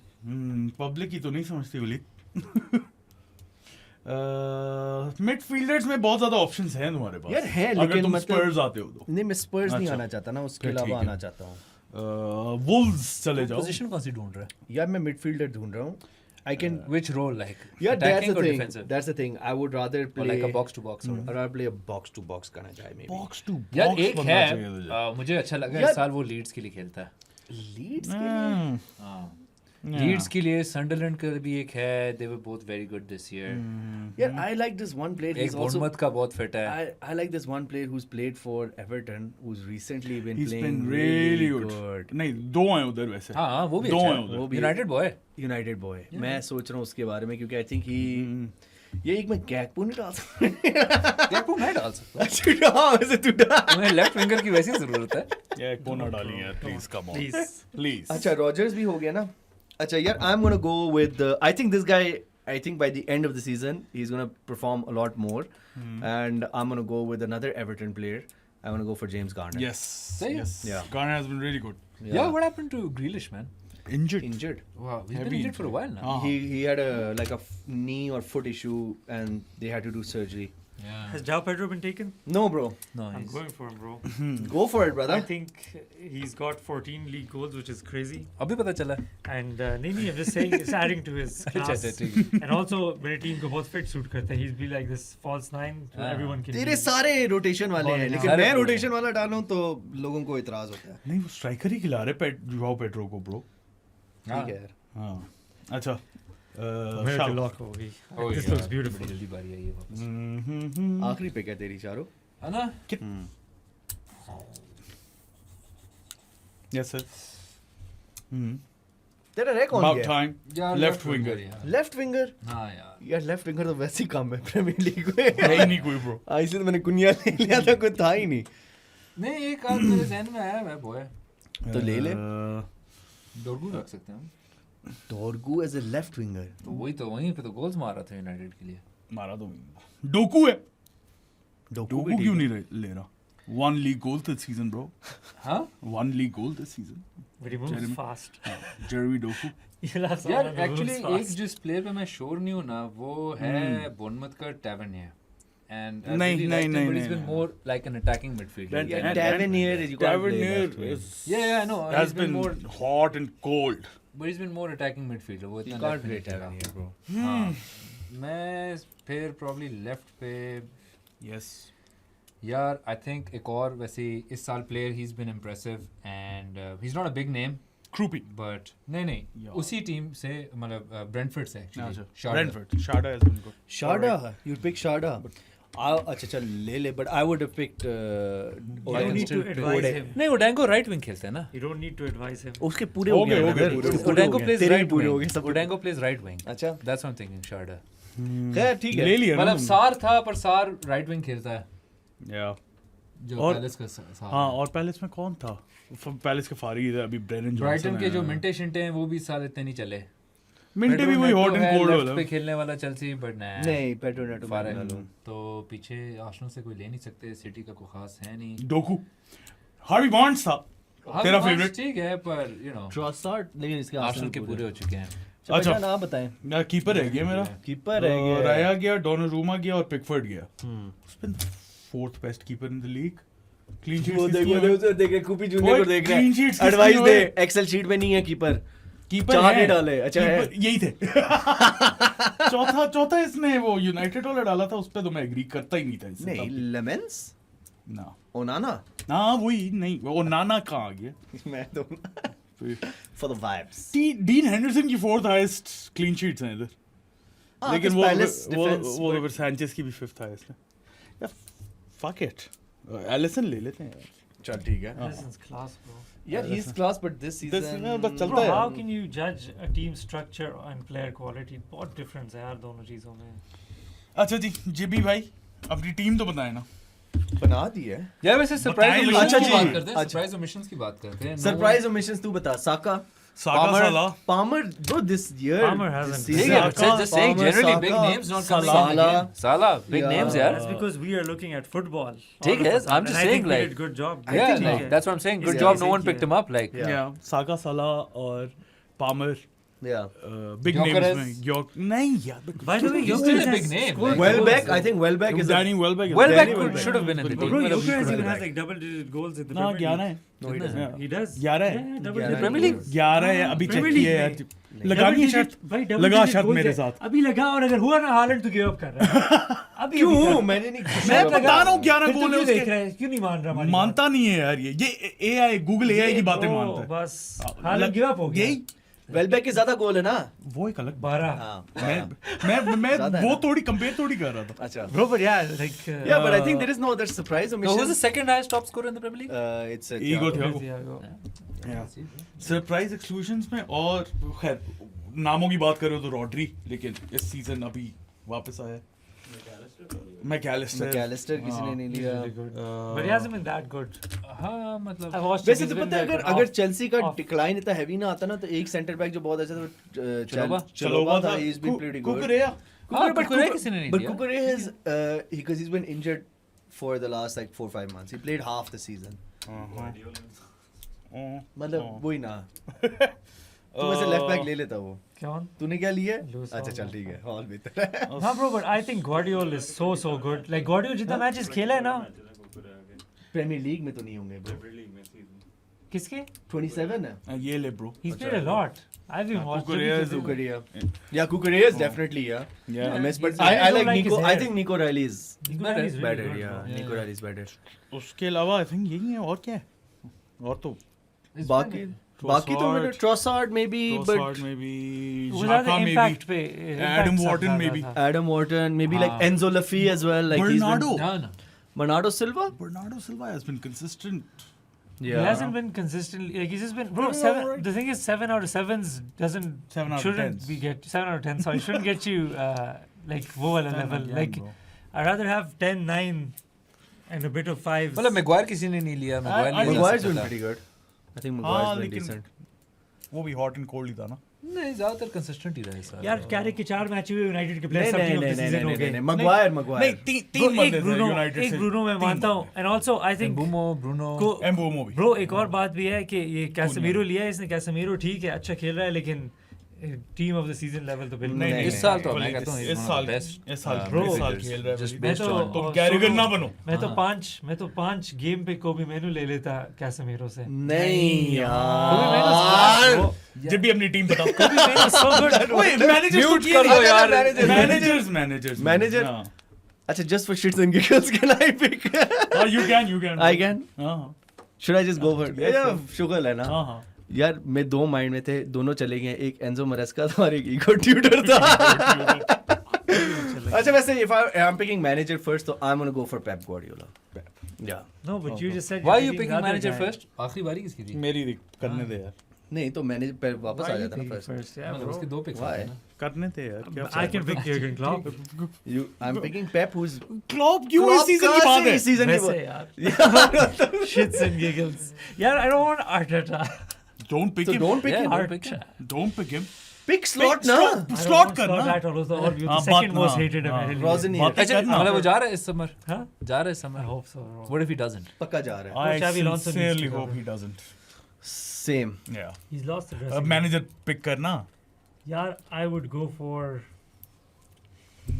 पब्लिक की तो नहीं समझती वाली मिडफील्डर्स में बहुत ज्यादा ऑप्शंस हैं तुम्हारे पास यार है, अगर लेकिन तुम मतलब- स्पर्स आते हो तो नहीं, मैं स्पर्स नहीं अच्छा। आना चाहता ना, उसके फिर ठीक अलावा है। आना चाहता हूँ। वुल्व्स चले जाओ पोजीशन कौन सी ढूंढ रहा है? यार मैं मिडफील्डर ढूंढ रहा हूँ। I can Which role, like yeah, that's attacking the or thing. defensive, That's the thing. I would rather or play like a box to box? I'd rather play a box to box kind of guy maybe. Box to यार box एक बनना है चाहिए तुझे। मुझे अच्छा लगा यार- इस साल वो लीड्स के लिए खेलता है। Leeds के लिए? हाँ Yeah. लीड्स के लिए संडरलैंड का भी एक है, they were both very good this year. Yeah, I like this one player. एक He's also बोर्नमouth का बहुत फिट है। I like this one player who's played for Everton, who's recently been He's playing been really good. नहीं, दो हैं उधर वैसे। हाँ हाँ, वो भी दो अच्छा हैं है, उधर। वो भी- यूनाइटेड बॉय। United boy. मैं सोच रहा हूँ उसके बारे में, क्योंकि I think he ये एक मैं गैकपो नहीं डाल सकता। गैकपो मैं डाल सकता हूँ। अच्छा, हाँ, वैसे तू डाल। तुम्हें लेफ्ट विंगर की वैसी जरूरत है। ये एक कोना डाली यार, please come on Please. Please. अच्छा, रॉजर्स भी हो गया ना। अच्छा यार, I'm gonna go with I think this guy, I think by the end of the season he's gonna perform a lot more, and I'm gonna go with another Everton player. I'm gonna go for James Garner. Yes, Same. yes. Yeah. Garner has been really good. Yeah, what happened to Grealish, man? Injured. Injured. Wow, he's Heavy been injured for a while now. हाँ, He had a like a knee or foot issue, and they had to do surgery. Yeah. Has João Pedro been taken? No, bro. No, I'm he's going for him, bro. Go for it, brother. I think he's got 14 league goals, which is crazy. अभी पता चला। And नहीं, I'm just saying it's adding to his class. अच्छा, ठीक है। And also मेरे team को बहुत fit suit करता है. He's be like this false nine, so हाँ। everyone can. तेरे be- सारे रोटेशन वाले हैं, Ball लेकिन सारे मैं पूरे रोटेशन वाला डालूं तो लोगों को इतराज होता है। नहीं वो स्ट्राइकर ही खिला रहे जुआओ पेड्रो को ब्रो। हाँ। ठीक है यार। हाँ, अच्छा मेरे तो lock हो गई. Oh, This yeah. looks beautiful. बड़ी जल्दी बारी आई है वापस। आखिरी पिक है तेरी चारों। है ना? Yes sir. तेरा रह कौन About गया? time. यार Left winger. यार। Left winger. हाँ यार। यार लेफ्ट विंगर तो वैसे ही कम है प्रीमियर लीग में। है ही नहीं कोई ब्रो। इसलिए तो मैंने कुनिया ले लिया था, कोई था ही नहीं। नहीं, एक आध मेरे ज़हन में आया है बॉय। तो ले ले। डोरगू रख सकते हैं हम। Dorgu as a left winger. तो वहीं पे तो गोल्स मारा था यूनाइटेड के लिए। मारा तो डोकू है। डोकू डोकू क्यों नहीं ले रहा? 1 league goal this season, bro. हाँ? 1 league goal this season. But he moves Jeremy. fast. Jeremy Doku. You'll have यार someone who एक्चुअली moves एक fast. जिस प्लेयर पे मैं श्योर नहीं हूँ ना, वो है बोर्नमouth का टैवर्नियर। And I नहीं, really नहीं, liked him, नहीं, but he's नहीं, been नहीं। more like an attacking midfielder. Yeah, Tavernier is you can't play Tavernier left wing. is Yeah, I know. has He's been been more, hot and cold. but he's been more attacking midfielder. वो You इतना can't left play नहीं खेला। Tavernier, bro. हाँ। मैं फिर probably left पे Yes. यार I think एक और वैसे इस साल player he's been impressive and he's not a big name Krupi. but नहीं Yeah. उसी टीम से मतलब Brentford से actually अच्छा. Sharda। Brentford. Sharda has been good. Sharda, you pick Sharda. अच्छा चल ले ले, but I would have picked. You don't need to advise him. नहीं ओडेंगो राइट विंग खेलते हैं ना। You don't need to advise him. उसके पूरे हो हो गए, गए हो गए, brother। पूरे उसके ओडेंगो हो गए। plays तेरे भी right पूरे हो wing। गए सब। ओडेंगो plays right wing। अच्छा That's what I'm thinking Sharda। खैर ठीक है। ले लिया ना मतलब तुमने? सार था पर सार राइट विंग खेलता है Yeah. जो और- पैलेस का सार। हाँ, और पैलेस में कौन था? पैलेस के फारी है अभी ब्रेनन जॉनसन। ब्राइटन के जो मिंटे शिंटे हैं वो भी साल इतने नहीं चले। मिंटे भी वही हॉट एंड कोल्ड लेफ्ट वाला। पे खेलने वाला चेल्सी बट नहीं, पेट्रो नेटो फार है। बना लो। तो पीछे आर्सेनल से कोई ले नहीं सकते, सिटी का कोई खास है नहीं। डोकू। हार्वी बार्न्स था। हाँ, तेरा बात फेवरेट? ठीक है पर यू नो ट्रॉसार्ड, लेकिन इसके आर्सेनल के पूरे हो चुके हैं। अच्छा अच्छा। नाम बताएं। ना कीपर रह गया मेरा। कीपर रह गया। राया गया, डोनारूमा गया और पिकफोर्ड गया। He's been the 4th best keeper in the league. Clean sheets वो किसकी देख हुई? उसे देख कूपी जूनियर को देख रहा clean है। sheets किसकी एडवाइस हुई? दे, एक्सेल शीट में नहीं है कीपर। कीपर चार है। नहीं डाले, अच्छा है। कीपर यही थे। चौथा इसने वो यूनाइटेड वाला डाला था, उस पे तो मैं एग्री करता ही नहीं था इससे नहीं, तब। लेमेंस, ना ओनाना। ना वही नहीं, वो नाना कहाँ आ गया? मैं तो for the vibes. Dean Henderson की 4th हाईएस्ट क्लीन शीट्स हैं इधर। लेकिन वो तो फिर सैंचेस की भी 5th हाईएस्ट है। यार फक इट, एलिसन ले लेते हैं यार। चल ठीक है। Alison's class, bro. यार he is class, but this season बस चलता Bro, है। how can you judge a team structure and player quality? बहुत difference है यार दोनों चीजों में. अच्छा जी, जेबी भाई अपनी टीम तो बताए ना। बना दी है। यार वैसे सरप्राइज बताएं ओमिशंस अच्छा की जी, बात करते हैं, अच्छा। सरप्राइज ओमिशंस की बात करते हैं। सरप्राइज ओमिशंस तू बता। Saka, Saka Salah. Palmer, bro this year Palmer hasn't ठीक been. है, Saka, but just saying Palmer, generally big Saka, names not coming Salah. in again. Salah, big Yeah. names यार। That's because we are looking at football. ठीक all है, of us. I'm And just I saying, think we like- did good job. Yeah, think like he- that's what I'm saying. Good Yeah, job, I no think one picked he- him up. Like Yeah. Saka Salah और Palmer Yeah. Big Gyökeres. Names में Gyork नहीं यार By the way, He's still a Gyökeres big has name. scored Welbeck, goals. I think Welbeck is Danny Welbeck is Welbeck very could- should have been in the Bro, team. Gyökeres even Welbeck. has like double-digit goals in the ना Premier 11 League. है No, he doesn't. He does. 11 है Yeah, 11 Premier League? 11 है अभी check Premier किए League यार में। लगा नहीं Double शर्त digit- भाई double लगा digit शर्त goals मेरे है। साथ अभी लगा और अगर हुआ ना हालैंड तो गिव अप कर रहा है अभी क्यों मैंने नहीं मैं बता रहा हूँ 11 गोल है देख उसके रहा है क्यों नहीं मान रहा हमारी मानता नहीं है यार ये AI गूगल AI की बातें बात? मानता है बस हालैंड गिव अप हो गया यही वेलबैक के ज्यादा गोल है ना वो एक अलग 12 हाँ मैं ज्यादा है वो ना? थोड़ी कंपेयर थोड़ी कर रहा था अच्छा bro but yeah like yeah but I think there is no other surprise So who's the second highest top scorer in the Premier League? it's Ego Thiago. Thiago surprise exclusions में और खैर नामों की बात करो तो रॉड्री लेकिन इस सीजन अभी वापस आया मैकैलिस्टर मैकैलिस्टर किसी ने नहीं लिया but he hasn't been that good हाँ मतलब I've watched वैसे him, तो he's been पता है very अगर good. अगर Off- चेल्सी का off. डिक्लाइन इतना हैवी ना आता ना तो एक सेंटर बैक जो बहुत अच्छा था वो चलोबा? चलोबा था he is been pretty good Cucurella हाँ, कुकरेया किसी ने नहीं but लिया। Kukure has because he's been injured for the last like 4-5 months he played half the season मतलब वही ना तू वैसे लेफ्ट बैक ले लेता वो कौन तूने क्या लिया Lewis अच्छा Hall, चल ठीक है हॉल बेहतर है हाँ bro but I think Guardiola is so good like Guardiola जितना मैचेस खेला है ना प्रीमियर लीग में तो नहीं होंगे ब्रो किसके 27 है ये ले bro he's played a lot I've been watching Kukurea is Kukurea yeah Kukurea is definitely Yeah. I miss but He's- I I don't like like Nico his I hair. think Nico Riley is Nico Riley is really better good, yeah bro. Nico Riley is better उसके अलावा I think यही है और क्या है और तो बाकी बाकी तो मेरे Trossard maybe but Trossard maybe वो ज़्यादा Xhaka maybe impact पे Adam impact Wharton सब maybe. ज़्यादा था। Adam Wharton maybe like Enzo Laffi as well like he's Bernardo No. Bernardo Silva Bernardo Silva has been consistent He hasn't been consistent. Like he's just been bro. alright. The thing is, 7 out of 7s doesn't 7 out of shouldn't 10s. be get 7 out of 10. Sorry, shouldn't get you like वो वाला 10 level. again, Like bro. I'd rather have 10, 9, and a bit of 5s. मतलब Maguire किसी ने नहीं लिया Maguire I- नहीं लिया Maguire's सकता been था। pretty good I think हाँ Maguire's been लेकिन decent वो भी हॉट एंड कोल्ड ही था ना नहीं ज्यादातर कंसिस्टेंट ही रहे सारे यार कैरिक के 4 मैच हुए यूनाइटेड के नहीं प्लेयर सब नहीं टीम ऑफ नहीं द नहीं सीजन हो नहीं गए नहीं Maguire नहीं Maguire तीन एक बंदे थे ब्रूनो यूनाइटेड एक से ब्रूनो मैं मानता हूँ and also I think Mbeumo Bruno Mbeumo भी ब्रो एक और बात भी है कि ये कैसेमीरो लिया है इसने कैसेमीरो ठीक है अच्छा खेल रहा है लेकिन team of the season level तो बिल्कुल नहीं नहीं, नहीं इस साल तो नहीं, मैं कहता हूँ इस साल इस साल Bro, इस साल खेल रहा है just भाई। मैं based तो on- तुम कैरिगर ना बनो मैं तो 5 गेम पे कोबी मेनू ले लेता कैसेमीरो से नहीं यार जब भी अपनी टीम बताओ कोबी मेनू सो गुड ओए मैनेजर्स को Mute किया कर दो नहीं। यार। Managers Manager? हाँ अच्छा just for shits and giggles can I pick you can I can हाँ should I just go for Yes, yeah yes. शुगल है ना हाँ हाँ यार मैं दो माइंड में थे दोनों चले गए एक एंजो मरेस्का था और एक ईगो ट्यूटर था अच्छा वैसे if I'm picking manager first तो I'm gonna go for Pep Guardiola yeah No, but you just said Why are you're you picking picking other manager guy. first? आखिरी बारी किसकी थी? मेरी करने दे यार नहीं तो मैनेजर पर वापस Why आ are you जाता ना picking first first? Yeah, मतलब bro. उसके दो पिक्स Why? हैं ना। करने थे यार क्या I can pick Jurgen Klopp. I'm picking Pep who's Klopp क्यों इस सीजन की बात है सीजन की वैसे बात यार shits and giggles. यार I don't want Arteta. Don't pick तो him don't pick Yeah, him don't pick him. Don't pick him pick slot ना I don't स्लॉट want करना Slot at all. Was the और हाँ, the second बात- most हाँ, hated है हाँ, मेरे लिए. Rosenier बातें अच्छा करना। मतलब वो जा रहा है इस समर हाँ? जा रहा है इस I summer hope so. bro. What if he doesn't? पक्का जा रहा I Xavi Alonso needs to sincerely go. hope he doesn't same yeah He's lost the अब dressing. मैनेजर पिक करना यार I would go for.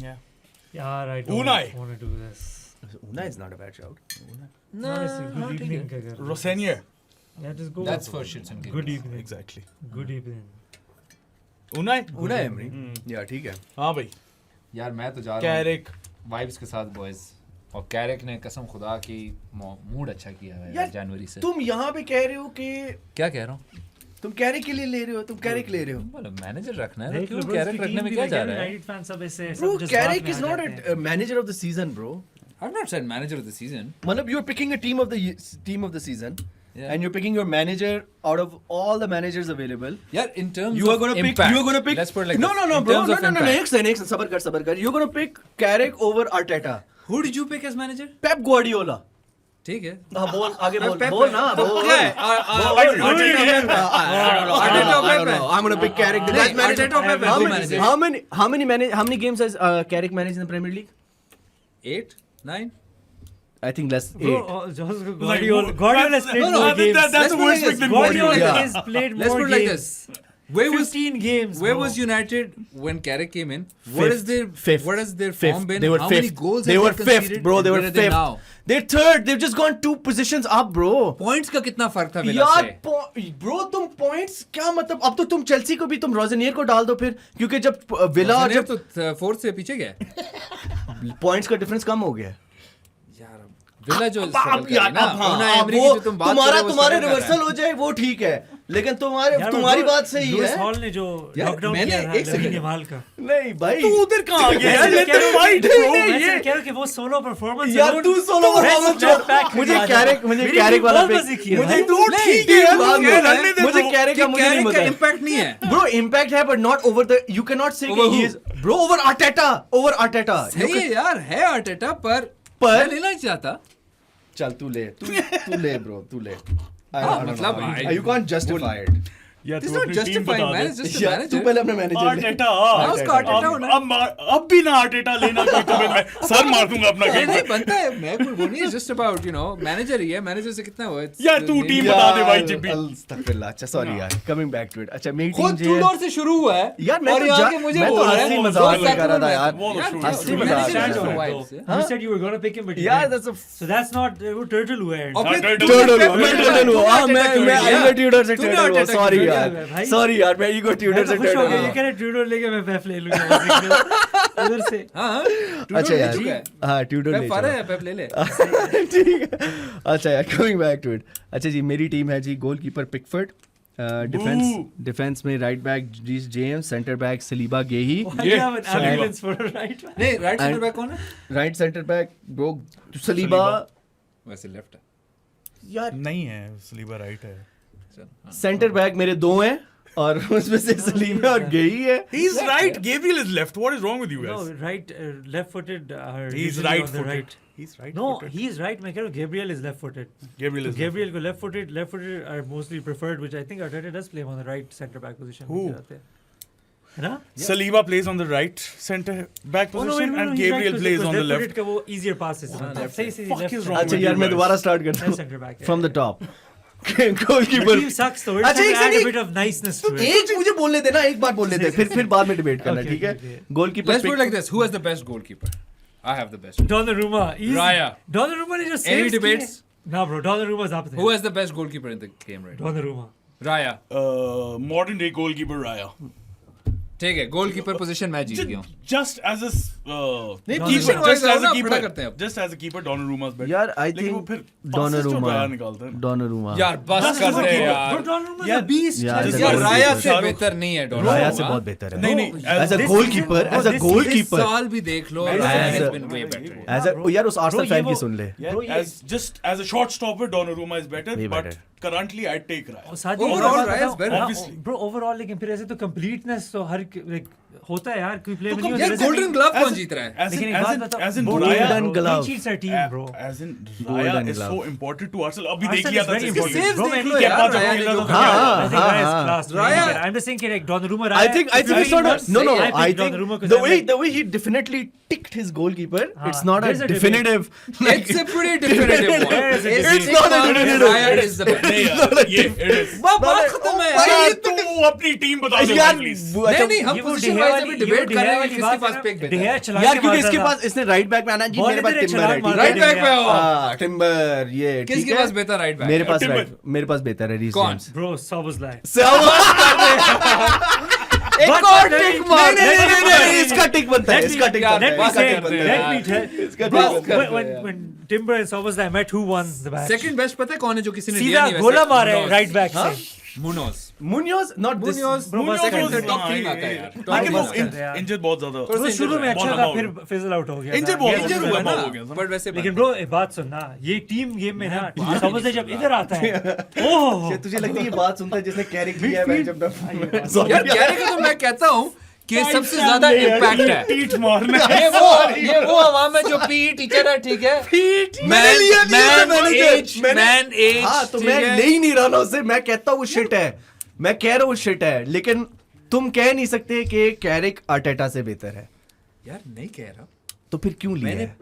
yeah यार I don't Unai. want to do this. Unai is not a bad shout No, it's a good evening. का कर. रोसेनियर Yeah, just go. That's for shits and Good giggles. evening. Exactly Good evening. Unai Unai Emery yeah ठीक है हाँ भाई यार मैं तो जा रहा हूँ कैरिक वाइब्स के साथ बॉयज और कैरिक ने कसम खुदा की मूड अच्छा किया है यार, जनवरी से तुम यहाँ पे कह रहे हो कि क्या कह रहा हूँ तुम कैरिक के लिए ले रहे हो तुम कैरिक ले रहे हो मतलब मैनेजर रखना है देख तो लो क्यों bro, कैरिक इसकी रखने team में भी क्या मैं जा कह रहा रहा है United fans सब ऐसे Bro, सब जज्बात Carrick में is आ not जाते हैं। a manager of the season, bro. I've not said manager of the season मतलब you're picking a team of the season, Yeah. and you're picking your manager out of all the managers available. यार in terms You are of gonna pick. impact, You are gonna pick. let's put it like no, this. no, no, In bro. terms No, of no, no. impact. Next. सबर कर. You're gonna pick Carrick over Arteta. Who did you pick as manager Pep Guardiola. ठीक है हाँ बोल आगे बोल Pep- बोल ना तो बोल. क्या है? I don't know. I'm gonna pick Carrick. The best नहीं, manager. Arteta or Pep? How Who many? manager? How many games has Carrick managed in the Premier League? 8 9 I think less. Bro, 8. Guardiola has played more games. that's the worst pick than Guardiola Guardiola Yeah. has played let's more put it like games. this Where was 15 games. Where bro. was United when Carrick came in? What is their Fifth. What has their Fifth. form been? They were How fifth. many goals they have were they fifth, conceded? bro. They And were where are they fifth. now? They're third. They've just gone 2 positions up, bro. Points का कितना फर्क था villa यार से? Bro तुम points क्या मतलब, अब तो तुम चेल्सी को भी तुम रोजनियर को डाल दो फिर, क्योंकि जब विला और रोजनियर जब तो फोर्थ से पीछे गया। पॉइंट्स का डिफरेंस कम हो गया। यार विला जो अब struggle कर रही यार है ना, अब हाँ, उन्हें अब एमरी वो की जो तुम बात कर रहे हो, वो तुम्हारे struggle कर रहा है। रिवर्सल हो जाए वो ठीक है, लेकिन यार, तुम्हारी bro, बात सही लुइस है। हॉल ने जो यार, लॉकडाउन मैंने किया था एक second- लमीन यमाल का, नहीं भाई तू उधर कहाँ आ गया यार? मैं Let them fight, कह bro. रहा हूँ कि वो सोलो परफॉर्मेंस यार तू सोलो परफॉर्मेंस छोड़, मुझे कैरिक वाला बहुत मजे किया मुझे भाई। तू ठीक है यार, बाद में रहने दे मुझे bro. कैरिक का मुझे नहीं कैरिक का पता इम्पैक्ट नहीं है। ब्रो, इम्पैक्ट है but not over the, you can not से Over he who? Is bro over Arteta सही है यार, है आर्टेटा पर पर- मैं लेना नहीं चाहता। चल तू ले ब्रो तू ले। हाँ, मतलब यू कांट जस्टिफाई इट यार, It's तू not अपनी team justifying, बता man. They. It's just a यार तू manager. पहले अपने मैनेजर ले। आर्टेटा हाँ, उसका आर्टेटा होना है। अब भी ना आर्टेटा लेना कोई तुम्हें, मैं सर मार दूंगा अपना नहीं गेम नहीं बनता है, मैं कोई वो नहीं है, just about you know manager ही है, मैनेजर से कितना हुआ। यार, तू team बता दे भाई जिब्बी। अस्तगफिरुल्लाह, अच्छा सॉरी यार, कमिंग बैक टू इट। अच्छा मेरी टीम खुद जो है टूडोर से शुरू हुआ है यार, मैं और तो यहाँ के मुझे मैं बोल तो रहा है हंसी वो मजाक तो में कर रहा था यार। वो तो शुरू हंसी हुआ। मजाक Manager में is कर so रहा wild, था। yeah. You said you were gonna pick him, but you यार didn't. that's a So that's not वो turtle हुआ है। और फिर Turtle तूने ट्यूडर Pep हुआ, मैं Guardiola ट्यूडर हुआ, को हाँ, मैं attack ईगो ट्यूडर से तूने ट्यूडर हुआ, attack सॉरी किया यार, भाई। सॉरी यार, मैं ईगो मैं ट्यूडर तो से खुश हो ट्यूडर गया, ये हुआ। कह रहे ट्यूडर लेके मैं पेप ले लूंगा उधर से। हाँ अच्छा ले यार, चुका है। हाँ ट्यूडर ले पेप आ रहा चलो। है, पेप ले ले। ठीक है, अच्छा यार, कमिंग बैक टू इट। अच्छा जी, मेरी टीम है जी, गोलकीपर पिकफोर्ड, डिफेंस में right back Reece James, centre back Saliba Guehi, Why do you have an ambulance for a right back? नहीं राइट सेंटर बैक कौन है? Right centre back bro Saliba. वैसे left है। यार नहीं है, स्लीपर राइट है। चल, हाँ। सेंटर बैक मेरे 2 हैं और उसमें से सलीबा और गेही है। He's right. Gabriel is left. What is wrong with you No, guys? right, left-footed are He's usually on the right-footed. right. He's right. No, he's right. मैं कह रहा हूँ Gabriel is left-footed. Gabriel is Gabriel को left-footed are mostly preferred, which I think Arteta does play him on the right centre back position. Who? है ना? Saliba plays on the right center back Oh, no, position, wait, no, and he's right, Gabriel because plays on the left-footed left. का वो easier passes है ना? left सही side. सही Fuck left is side. wrong अच्छा with यार, you मैं guys? दोबारा स्टार्ट करता Left हूँ centre back. From the top. Your goalkeeper. team sucks though. It's अच्छा, trying एक to add a second. bit of niceness to it. एक मुझे बोलने देना, एक बार बोलने दे, फिर बाद में डिबेट करना, Okay, ठीक है? okay. Goalkeeper Let's put it like this. Who has the best goalkeeper? I have the best. Donnarumma. Easy. Raya. Donnarumma ने जो Any saves debates? किए- Nah bro, Donnarumma's up there. Who has the best goalkeeper in the game right now? Donnarumma. Raya. Modern day goalkeeper Raya. ठीक है, goalkeeper position मैं जीत गया हूँ। Just as a नहीं, keeper, keeper just as a ना, keeper, अपना करते हैं अब। just as a keeper, Donnarumma's better. यार आई लेकिन वो थिंक फिर passes जो डोनारुमा, Raya निकालता है। डोनारुमा यार बस Just कर as a दे keeper. यार। Bro, Donnarumma's Yeah. a beast. Yeah, Just as a यार goalkeeper. राया से शाहरुख- बेहतर नहीं है राया Donnarumma। से बहुत बेहतर है। नहीं नहीं, as a this goalkeeper, season- as a this goalkeeper, साल भी देख लो, As Raya a- has been way better. As a यार उस आर्सेनल ये फैन की वो- सुन ले। yeah, Bro, ये- as a short stopper, Donnarumma is better, Way but better. currently I'd take Raya. और साथ ही Overall, एक बात Raya is बताऊं, better. हाँ, Obviously. bro overall लेकिन फिर ऐसे तो completeness तो हर like होता है यार, कोई प्लेयर में नहीं यार होता गोल्डन ग्लव कौन जीत रहा है? As लेकिन in, एक as बात in, बताओ, as in Golden Raya, glove. cheats our team bro. as in Golden Raya is glove. so important to Arsenal. अभी Arsenal देखिए is very था important. saves Bro, देख मैं लो नहीं यार, कहता Raya खेल ने रहा जो था। किया। हाँ, I think Raya is हाँ, class. Raya- I'm just saying कि like Donnarumma I think it's not a no no. I think Donnarumma the way he definitely ticked his goalkeeper, it's not a there's a debate. definitive. It's a pretty definitive one. There is a It's debate. not a not definitive. Raya is the best. नहीं यार, ये it is. वाह, बात खत्म है भाई यार। ये तू अपनी टीम बता दे यार प्लीज। नहीं हम ये वो पोजीशन De Gea वाइज वाली- अभी ये वो डिबेट De कर Gea रहे हैं वाली कि किसके बात पास है ना, पिक De बेहतर Gea है। चला यार के क्योंकि मारता इसके था। पास इसने राइट बैक में आना जी, बॉल मेरे पास इधर टिम्बर है, छलांग ठीक मार है? राइट बैक पे हो। हाँ, टिम्बर ये ठीक किसके है? पास बेहतर राइट बैक? मेरे पास Timber. राइट, मेरे पास बेहतर है रीस कौन? जेम्स। Bro, Szoboszlai. एक और टिक मार। नहीं, इसका टिक बनता है, Let me- इसका टिक बनता let है, me इसका say- टिक बनता है। let me tell- इसका Bro, टिक बनता है। when Timber and Szoboszlai met, who won the match? Second best पता है कौन है जो किसी ने दिया सीधा नहीं वैसे? गोला मारा है Munoz. राइट बैक से। Munoz. Munoz, not this. Munoz, Bro, Munoz second was to top हाँ, 3 ये- आता है ये- यार। लेकिन वो Top one आता है यार। इंजर्ड बहुत ज्यादा। Bro, शुरू में अच्छा बहुत था, लंबा फिर हो फिजल आउट हो गया Injured था। बहुत ये Injured लंबा हुआ ना, हो गया था। but वैसे लेकिन बनता ब्रो एक बात सुनना, ये टीम गेम में ना Szoboszlai जब इधर आता है, ओह तुझे लगती है ये बात सुनता है जिसने कैरिक किया है मैं जब है। यार कैरे का तो मैं कहता हूँ कि सबसे ज्यादा नहीं यार, इम्पैक्ट ये है। पीठ मारना है। ये वो आवाम है जो पी टीचर है, ठीक है? मैंने लिया नहीं था, मैंने मैन एज, हाँ तो मैं ले ही नहीं रहा ना उससे, मैं कहता हूँ वो शिट है, मैं कह रहा हूँ शिट है, लेकिन तुम कह नहीं सकते कि कैरिक आर्टेटा से बेहतर है, यार नहीं कह रहा। तो फिर क्यों लिया मैंने है?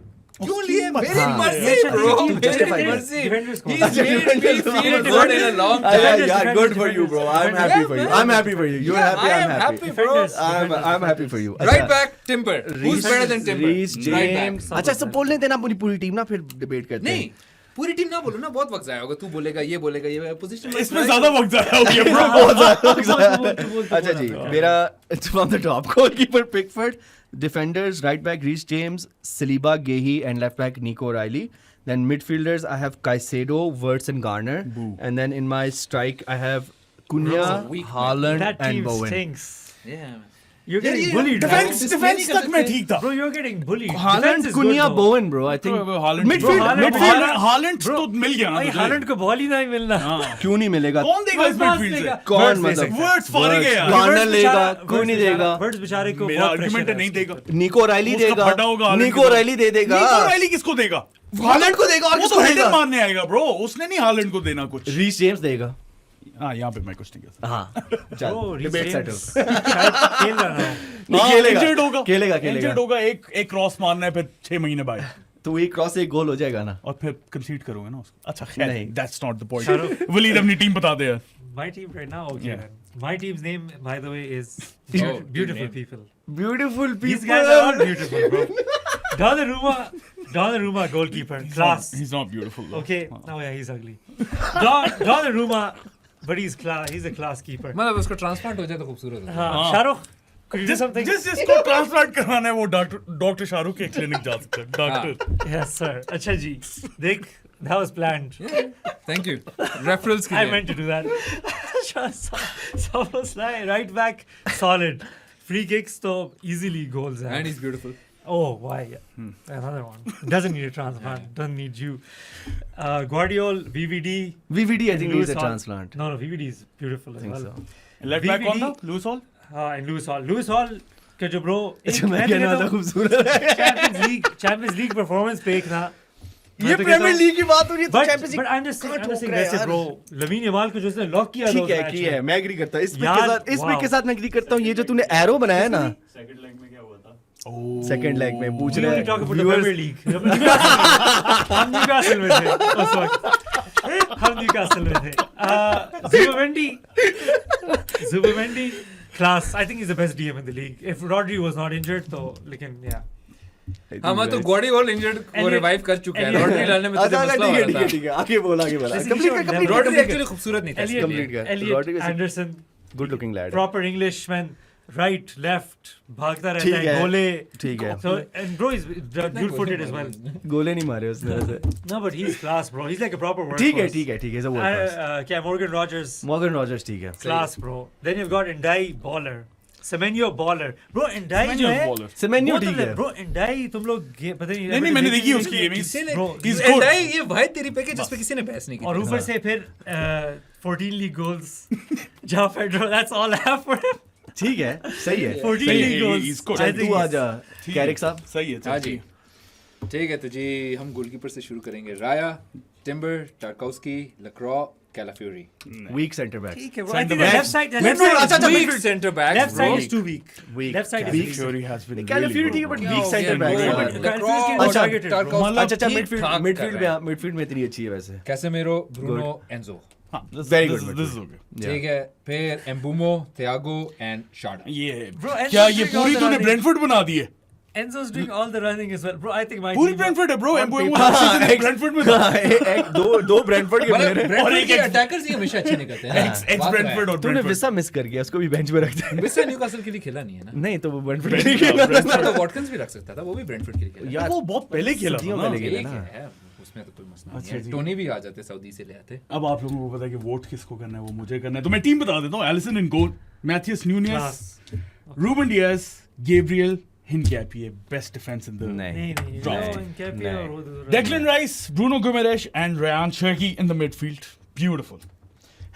क्यों लिए? मेरी हाँ। मर्जी अच्छा, ब्रो, ठीक, मेरी justify it. मर्जी. Defenders को. He's made me feel good in a long time. Yeah, good for you, bro. I'm happy for you. I'm happy for you. You're Yeah, happy. I I'm am happy. happy, bro. I'm happy for you. Right back, Timber. Who's better than Timber? Reece Right back. James. अच्छा सब बोलने देना पूरी पूरी team ना फिर debate करते नहीं, पूरी टीम ना बोलो ना, बहुत वक्त जाया होगा. तू बोलेगा ये पोजीशन इसमें ज्यादा वक्त जाया हो गया ब्रो. हैं. अच्छा जी, मेरा from the top goalkeeper Pickford, defenders right back Reece James, Saliba, Gehi, and left back Nico Riley. Then midfielders I have Caicedo, Wirtz, and Garner. And then in my strike I have Cunha, weak man. Haaland, That and team Bowen. stinks. Yeah. You're getting bullied. Defence Defense defence नहीं कर तक मैं सकते. ठीक था. Bro, you're getting bullied. Haaland, Defense is good, Cunha, though. Bowen, bro. I think Holland midfield, Haaland- midfield. Holland तो मिल गया ना भाई तुझे. हालैंड को बॉल ही नहीं मिलना. क्यों नहीं मिलेगा? कौन देगा इस Pass मिडफील्ड से? देगा. कौन Wirtz मतलब? basically. वर्ड्स फाड़ गया यार. Garner Wirtz लेगा, बेचारा- कोई नहीं Wirtz देगा. Wirtz बेचारे को मेरा बहुत आर्गुमेंट pressure नहीं है देगा. निको राइली उसका देगा. फटा होगा हालैंड निको के राइली दे देगा. निको राइली किसको देगा? हालैंड को देगा और वो तो किसको हेडर देगा? मारने आएगा ब्रो. उसने नहीं हालैंड को देना कुछ. रीस जेम्स देगा. हाँ, यहाँ पे मैं कुछ नहीं कह सकता. हाँ चल Bro, Reece debate James settle. शायद खेल रहा है. हाँ, खेलेगा. injured होगा. खेलेगा. Injured होगा. एक क्रॉस मारना है फिर 6 महीने बाद. तो एक क्रॉस एक गोल हो जाएगा ना. और फिर कंसीड करोगे ना उसको. अच्छा खैर, नहीं. That's not the point. Shahrukh- Walid अपनी टीम बता दे यार. My team right now, okay. Yeah. Man. My team's name, by the way, is Oh, Beautiful name. People. Beautiful These guys are all beautiful, bro. Donnarumma, goalkeeper, class. He's not beautiful though. Okay, oh yeah, he's ugly. Donnarumma, but he's class. He's a class keeper. मतलब उसको transplant हो जाए तो खूबसूरत हो. हाँ, Shahrukh, could you do something? जिसको transplant कराना है वो डॉक्टर शाहरुख के क्लिनिक जा सकता है. डॉक्टर. Yes, sir. अच्छा जी, देख, that was planned. Thank you. Referrals के I लिए. meant to do that. Szoboszlai, right back, solid. Free kicks तो easily goals हैं. And he's beautiful. Oh, why? Another one. Doesn't need a transplant. Doesn't need you. Guardiol, VVD. VVD I think Lewis is a Hall. transplant. No, VVD is beautiful I as think well. so. Left back कौन था? VVD Lewis hall. And Lewis Hall. Lewis Hall का जो bro अच्छा मैं कहना था खूबसूरत है. Champions League performance पे एक था. ये प्रीमियर लीग की बात हो रही है तो But champions league. I'm just saying ठोक रहा है वैसे यार. bro लमीन यमाल को जो उसने लॉक किया था ठीक उस है match की में. है मैं एग्री करता हूँ इस यार, पिक wow. के साथ मैं एग्री करता हूँ. ये जो तूने एरो बनाया ना सेकंड लेग में क्या हुआ था? सेकंड लेग में पूछ We रहे only talk about the viewers- Premier League. हम न्यूकासल में थे उस वक्त. हम न्यूकासल में थे. Zubimendi, class. I think he's the best DM in the league. If Rodri was not injured, तो लेकिन yeah. हाँ तो Guardiola इंजर्ड को Elliot- रिवाइव कर चुका है. Elliot- रॉड्री लाने में तुझे अच्छा मसला हो ठीक है रहा था. ठीक है आगे बोल Listen, कंप्लीट he कर showed रॉड्री कंप्लीट एक्चुअली खूबसूरत नहीं था. Elliot, complete guy. Elliot Rodri was- Anderson, good looking lad. proper Englishman, right, left, भागता रहता ठीक है, है. गोले. ठीक है. So and bro is dual-footed as well. गोले नहीं मारे उसने वैसे. No, but he's class, bro. He's like a proper workhorse. ठीक है ठीक है ठीक है सब वर्ड. क्या Morgan Rogers, मॉर्गन रॉजर्स ठीक है. class, bro. Then you've got Ndai, baller. Semenyo, baller. Bro, Ndai जो है. बॉलर. सेमेन्यो both of ठीक them, है. Bro, Ndai तुम लोग पता नहीं. नहीं मैंने देखी उसकी गेम. किसी ने Bro, he's And good. ये भाई तेरी पे जिस पे किसी ने बहस नहीं की. और ऊपर से फिर 14 league goals. Jao Pedro, that's all I have for him. ठीक है सही है. 14 सही है, league goals. he's good. I चल think तू he's- आजा कैरिक साहब. सही है. हाँ जी. ठीक है तो जी हम गोलकीपर से शुरू करेंगे. Raya, Timber, Tarkowski, Lacroix, Calafiori. Weak centre back. ठीक है, bro. I Center think the back. left side. Midfield, अच्छा, अच्छा, Weak center backs, Left side bro. is too weak. Weak. Left side is Weak. weak. Fury has been कैलाफ्यूरी really ठीक है good. But weak centre back Yeah, है. bro. Lacroix Lacroix अच्छा, और Tarkowski अच्छा अच्छा ठीक ठाक मिडफील्ड कर रहे हैं. मिडफील्ड में इतनी अच्छी है वैसे. कैसेमेरो, ब्रूनो, एंजो. हाँ, this- Very this- good this is okay. ठीक है फिर एम्बुमो, थियागो एंड शार्डा. ये Bro, Enzo's क्या ये doing all पूरी the तूने running. ब्रेंटफोर्ड बना दी है? Enzo's doing all the running as well. Bro, I think my पूरी team- ब्रेंटफोर्ड है bro. on एम्बुएमो paper- her season Brentford में था. दो ब्रेंटफोर्ड के मतलब प्लेयर हैं. ब्रेंटफोर्ड एक के ex- अटैकर्स ही हमेशा अच्छे नहीं करते हैं. एक्स ब्रेंटफोर्ड और तूने ब्रेंटफोर्ड. विसा मिस कर गया उसको भी बेंच पे रखते हैं. विसा न्यूकासल के लिए खेला नहीं है ना. नहीं तो वो ब्रेंटफोर्ड Brentford, के लिए Brentford. तो वॉटकिंस भी रख सकता था. वो भी ब्रेंटफोर्ड के लिए खेला. यार वो बहुत पहले खेला था सदियों ना. पहले खेला ठीक ना. है उसमें तो कोई मसला अच्छा नहीं है. जी. टोनी भी आ जाते सऊदी से ले आते. अब आप लोगों को पता है कि वोट किसको करना है, वो मुझे करना है. तो मैं टीम बता देता हूँ. Alisson in goal, Matheus Nunes, Class. Ruben Dias, Gabriel, Hincapie. Best defence in the नहीं, नहीं. Drop. No, Nketiah नहीं. और वो- Declan Rice, Bruno Guimaraes, and Ryan Cherky in the midfield. Beautiful.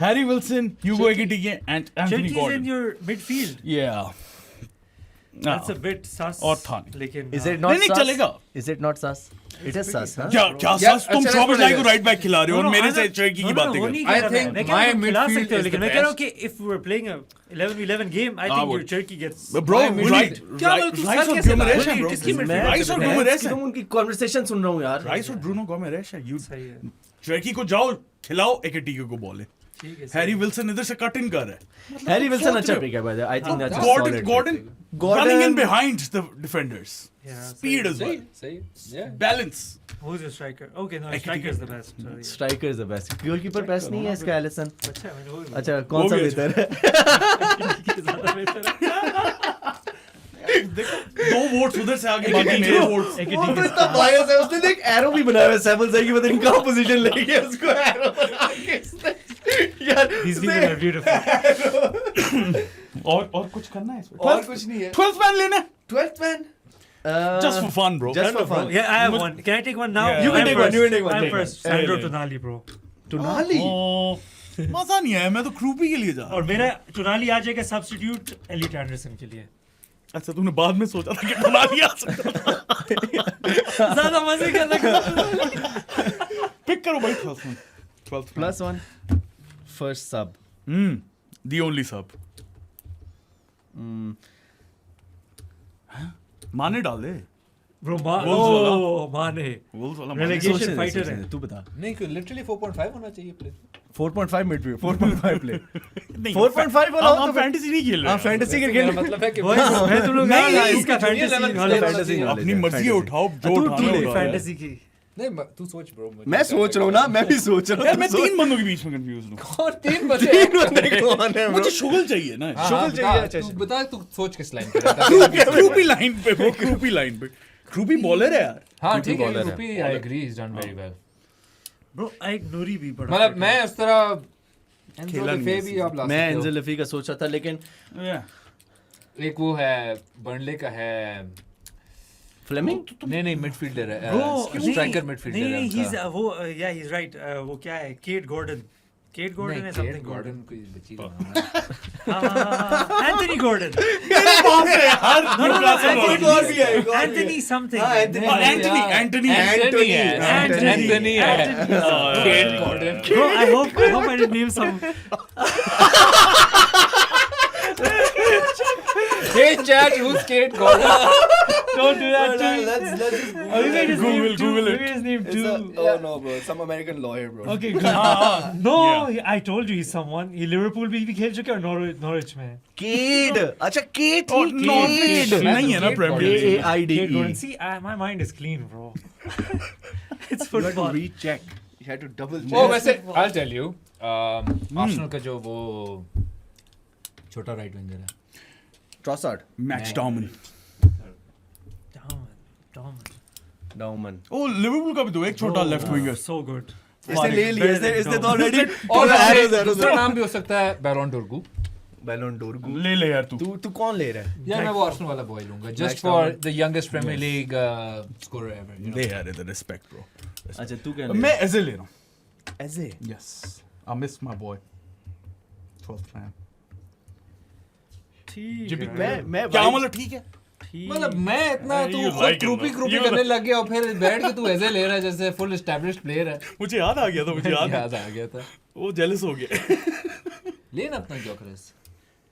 Harry Wilson, Hugo Ekitike, and Anthony Cherky's in Gordon. your midfield. Yeah. That's a bit sus. और था नहीं। लेकिन Is it not नहीं, sus? चलेगा। Is it not sus? It is sus, huh? क्या क्या Yeah, सस तुम अच्छा, शोबसलाई को let's राइट बैक खिला रहे हो और मेरे से I'm not- चेकी की no, बातें वो कर नहीं I कह रहा think मैं कह रहा हूँ my खिला midfield सकते हो is लेकिन the मैं कह रहा हूँ best. कि if we're playing a 11-11 game, I I think your would. Turkey gets. Bro, My midfield- right, क्या right, बोल तू Rice सर और कैसे Guimaraes ला? है, bro. किसकी midfield? Rice और मैं Guimaraes है। तुम उनकी conversation सुन रहा हूँ यार। राइस और ब्रूनो गोमेरेस है। यू सही है चेकी को जाओ खिलाओ एकेटिको को बॉल है। ठीक है हैरी विल्सन इधर से कट इन कर रहा है। हैरी विल्सन सोच अच्छा रहे हो? pick है by the way. I think that's a Gordon, solid Gordon, pick. Gordon- running in behind the defenders. Yeah, Speed as well. सही yeah. Balance. Who's your striker? Okay, no, Ekitike. striker is the best. Sorry. Striker is the best. Goalkeeper best नहीं है इसका Allison. अच्छा मैंने वो भी अच्छा कौन सा भी बेहतर है? ज़्यादा बेहतर है। दो वोट्स उधर से आगे बाकी मेरे वोट्स। वो तो इतना bias है उसने देख एरो भी बनाया है सैमुअल सही की पता नहीं कहाँ पोजीशन ले गया उसको एरो बना के इसने। यार These people are beautiful. और कुछ करना है इसमें? और कुछ नहीं है 12th man लेना है? 12th man. Just for fun, bro. Just for fun. Yeah, I have one. Can I take one now? Yeah. You can I'm take one, first. you can take one, I'm take first. one. Sandro Yeah, yeah. Tonali, bro. Tonali. मजा नहीं आया मैं तो क्रूपी के लिए जा रहा और मेरा Tonali आ जाएगा सब्स्टिट्यूट एलिट एंडरसन के लिए। अच्छा तूने बाद में सोचा था कि बना लिया ज़्यादा मजे का लगा। पिक करो भाई 12th man +1. First sub. the only sub माने डाल दे Bro, Wolves वाला। माने। Wolves वाला Relegation सोचने दे, fighter सोचने है। दे, तू बता। नहीं क्यों लिटरली 4.5 होना चाहिए प्ले 4.5 midfield, 4.5 play. नहीं 4.5 वाला हो हम तो फिर- फैंटेसी नहीं खेल रहे हाँ हैं। फैंटेसी मेरा क्रिकेट मतलब है कि मैं तुम लोग नहीं, ना इसका junior fantasy level knowledge player fantasy knowledge अपनी है, मर्जी fantasy. उठाओ जो तू उठाना ले, उठाओ। फैंटेसी की। नहीं तू सोच ब्रो मैं सोच रहा हूँ ना मैं भी सोच रहा यार हूँ मैं तीन बंदों के बीच में कंफ्यूज हूँ कौन तीन बचे तीन बंदे कौन है bro? मुझे शुगल चाहिए ना शुगल चाहिए, अच्छा, तू अच्छा। बता तू सोच किस लाइन पे रहता है क्रूपी लाइन पे वो क्रूपी लाइन पे क्रूपी बॉलर है यार हाँ ठीक है bowler है। Yup I agree is done very well bro एक नूरी भी बड़ा मतलब मैं उस तरह खेला एंजो नहीं फे है भी आप ला मैं सकते एंजेल हो लफी का सोचा था लेकिन एक वो है बर्नले का है फ्लेमिंग नहीं मिडफील्डर है Bro, स्ट्राइकर नहीं, मिडफील्डर नहीं है नहीं उनका। he's वो yeah he's right वो क्या है केट गॉर्डन नहीं, है केट something गॉर्डन गॉर्डन कोई बची का नाम है Anthony Gordon Anthony something Antony Antony है Kate Gordon Bro, I hope I didn't name some. Hey chat, who's Kate Gordon? Don't do that too. We made his name too. Google We it. made his name too. oh no bro some American lawyer bro okay No, I told you he's someone. He Liverpool भी खेल चुका है और Norwich में. कीड अच्छा कीड और नॉर्विच नहीं है ना Premier League AIDE Kate Gordon. See, my mind is clean, bro. It's football. recheck you had to double Oh, check वैसे I'll tell you. Arsenal का जो वो छोटा राइट विंगर है Trossard मैच डाउन Dauman ओ Liverpool का भी तो एक छोटा लेफ्ट विंगर So good. इसने ले लिया इसने तो ऑलरेडी और arrows दूसरा नाम भी हो सकता है बैरन डोरगू बैलोन डोर ले ले यार तू तू कौन ले रहा है या मैं वो आर्सेनल वाला बॉय लूंगा just Max for Dauman. The youngest Premier League scorer ever you दे यार इधर रिस्पेक्ट ब्रो अच्छा तू क्या मैं एजे ले रहा हूं ऐसे yes I miss my boy 12th man ठीक है. मैं क्या मतलब ठीक है मतलब मैं इतना You तू खुद like him, groupie though. Groupie You करने like- लग गया और फिर बैठ के तू ऐसे ले रहा है जैसे फुल एस्टैब्लिश्ड प्लेयर है मुझे याद आ गया था मुझे याद याद आ गया था वो जेलस हो गया लेना अपना जोकरस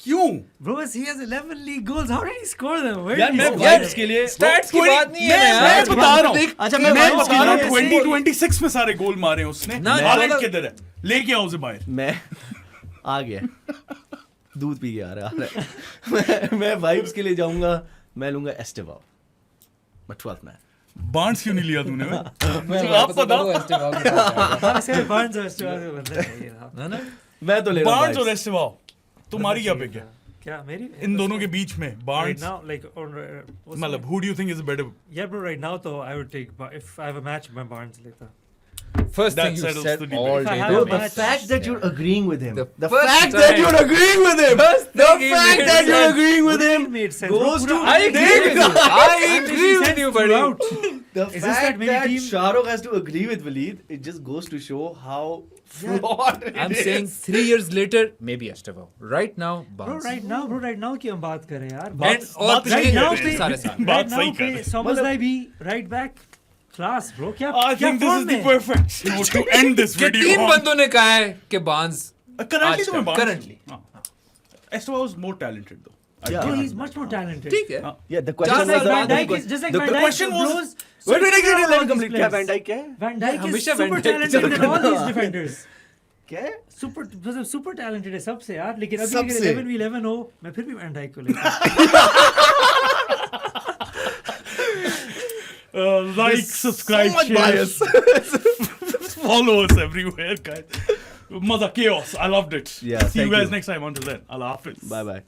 क्यों Bro, he has 11 league goals. How did he score them? Where यार did he मैं score vibes them? के लिए स्टैट्स की बात नहीं है मैं यार बता रहा हूँ अच्छा मैं vibes बता रहा के हूँ लिए 2026 में सारे गोल मारे हैं उसने ना, हालैंड मतलब- किधर है लेके आओ उसे बाहर मैं आ गया दूध पी के आ रहा है मैं वाइब्स के लिए जाऊंगा मैं लूंगा एस्टेवा मैं 12th मैन बार्न्स क्यों नहीं लिया तूने मैं आप बताओ हाँ, सिर्फ Barnes और Stuart को बदला चाहिए था. है ना मैं तो ले रहा हूँ बार्न्स और vibes. एस्टेवाओ तुम्हारी क्या पिक है क्या मेरी? इन दोनों के बीच में Right Barnes now, like on. मतलब who do you think is better Yeah, bro. Right now, though, I would take. If I have a match, मैं Barnes लेता. First That thing you settles said the debate. All If I day have Bro, a the match- fact that you're agreeing with him, The the first fact that time- you're agreeing with him, the thing he fact made that you're sense. agreeing with It him made sense. goes to Bro, I agree with you. I agree with you, buddy. The Is this fact that many that team- Shah Rukh has to agree with Waleed, it just goes to show how flawed it I'm is. saying 3 years later, maybe Estevao. Right now, Bro, Barnes. right now की हम बात करें यार. And बात और सही पिछले कर now रहे हैं। सारे साल. बात right now सही कर पे रहे हैं। समझदार भी right back class bro. क्या I क्या think this form is the में? perfect note to end this कि video. 3 बंदों ने कहा है कि बार्न्स Currently तो मैं बात currently. Estevao is more talented though. I Yeah. think. Oh, he's much more talented. ठीक है. Yeah, the question Just was like Van Dijk is just like the Van Dijk question was- blows Wait, so let all me these complete. क्या players. Van Dijk क्या है? Van Dijk is हमेशा super Van Dijk talented than all these defenders. क्या है? super talented है सबसे यार. लेकिन अभी अगर सबसे। 11v11 हो, मैं फिर भी Van Dijk को लेता Like, subscribe, So much share, bias. follow us everywhere, guys. Mother chaos. I loved it. Yeah, See you thank guys you. next time. Until then, Allah Hafiz. Bye bye.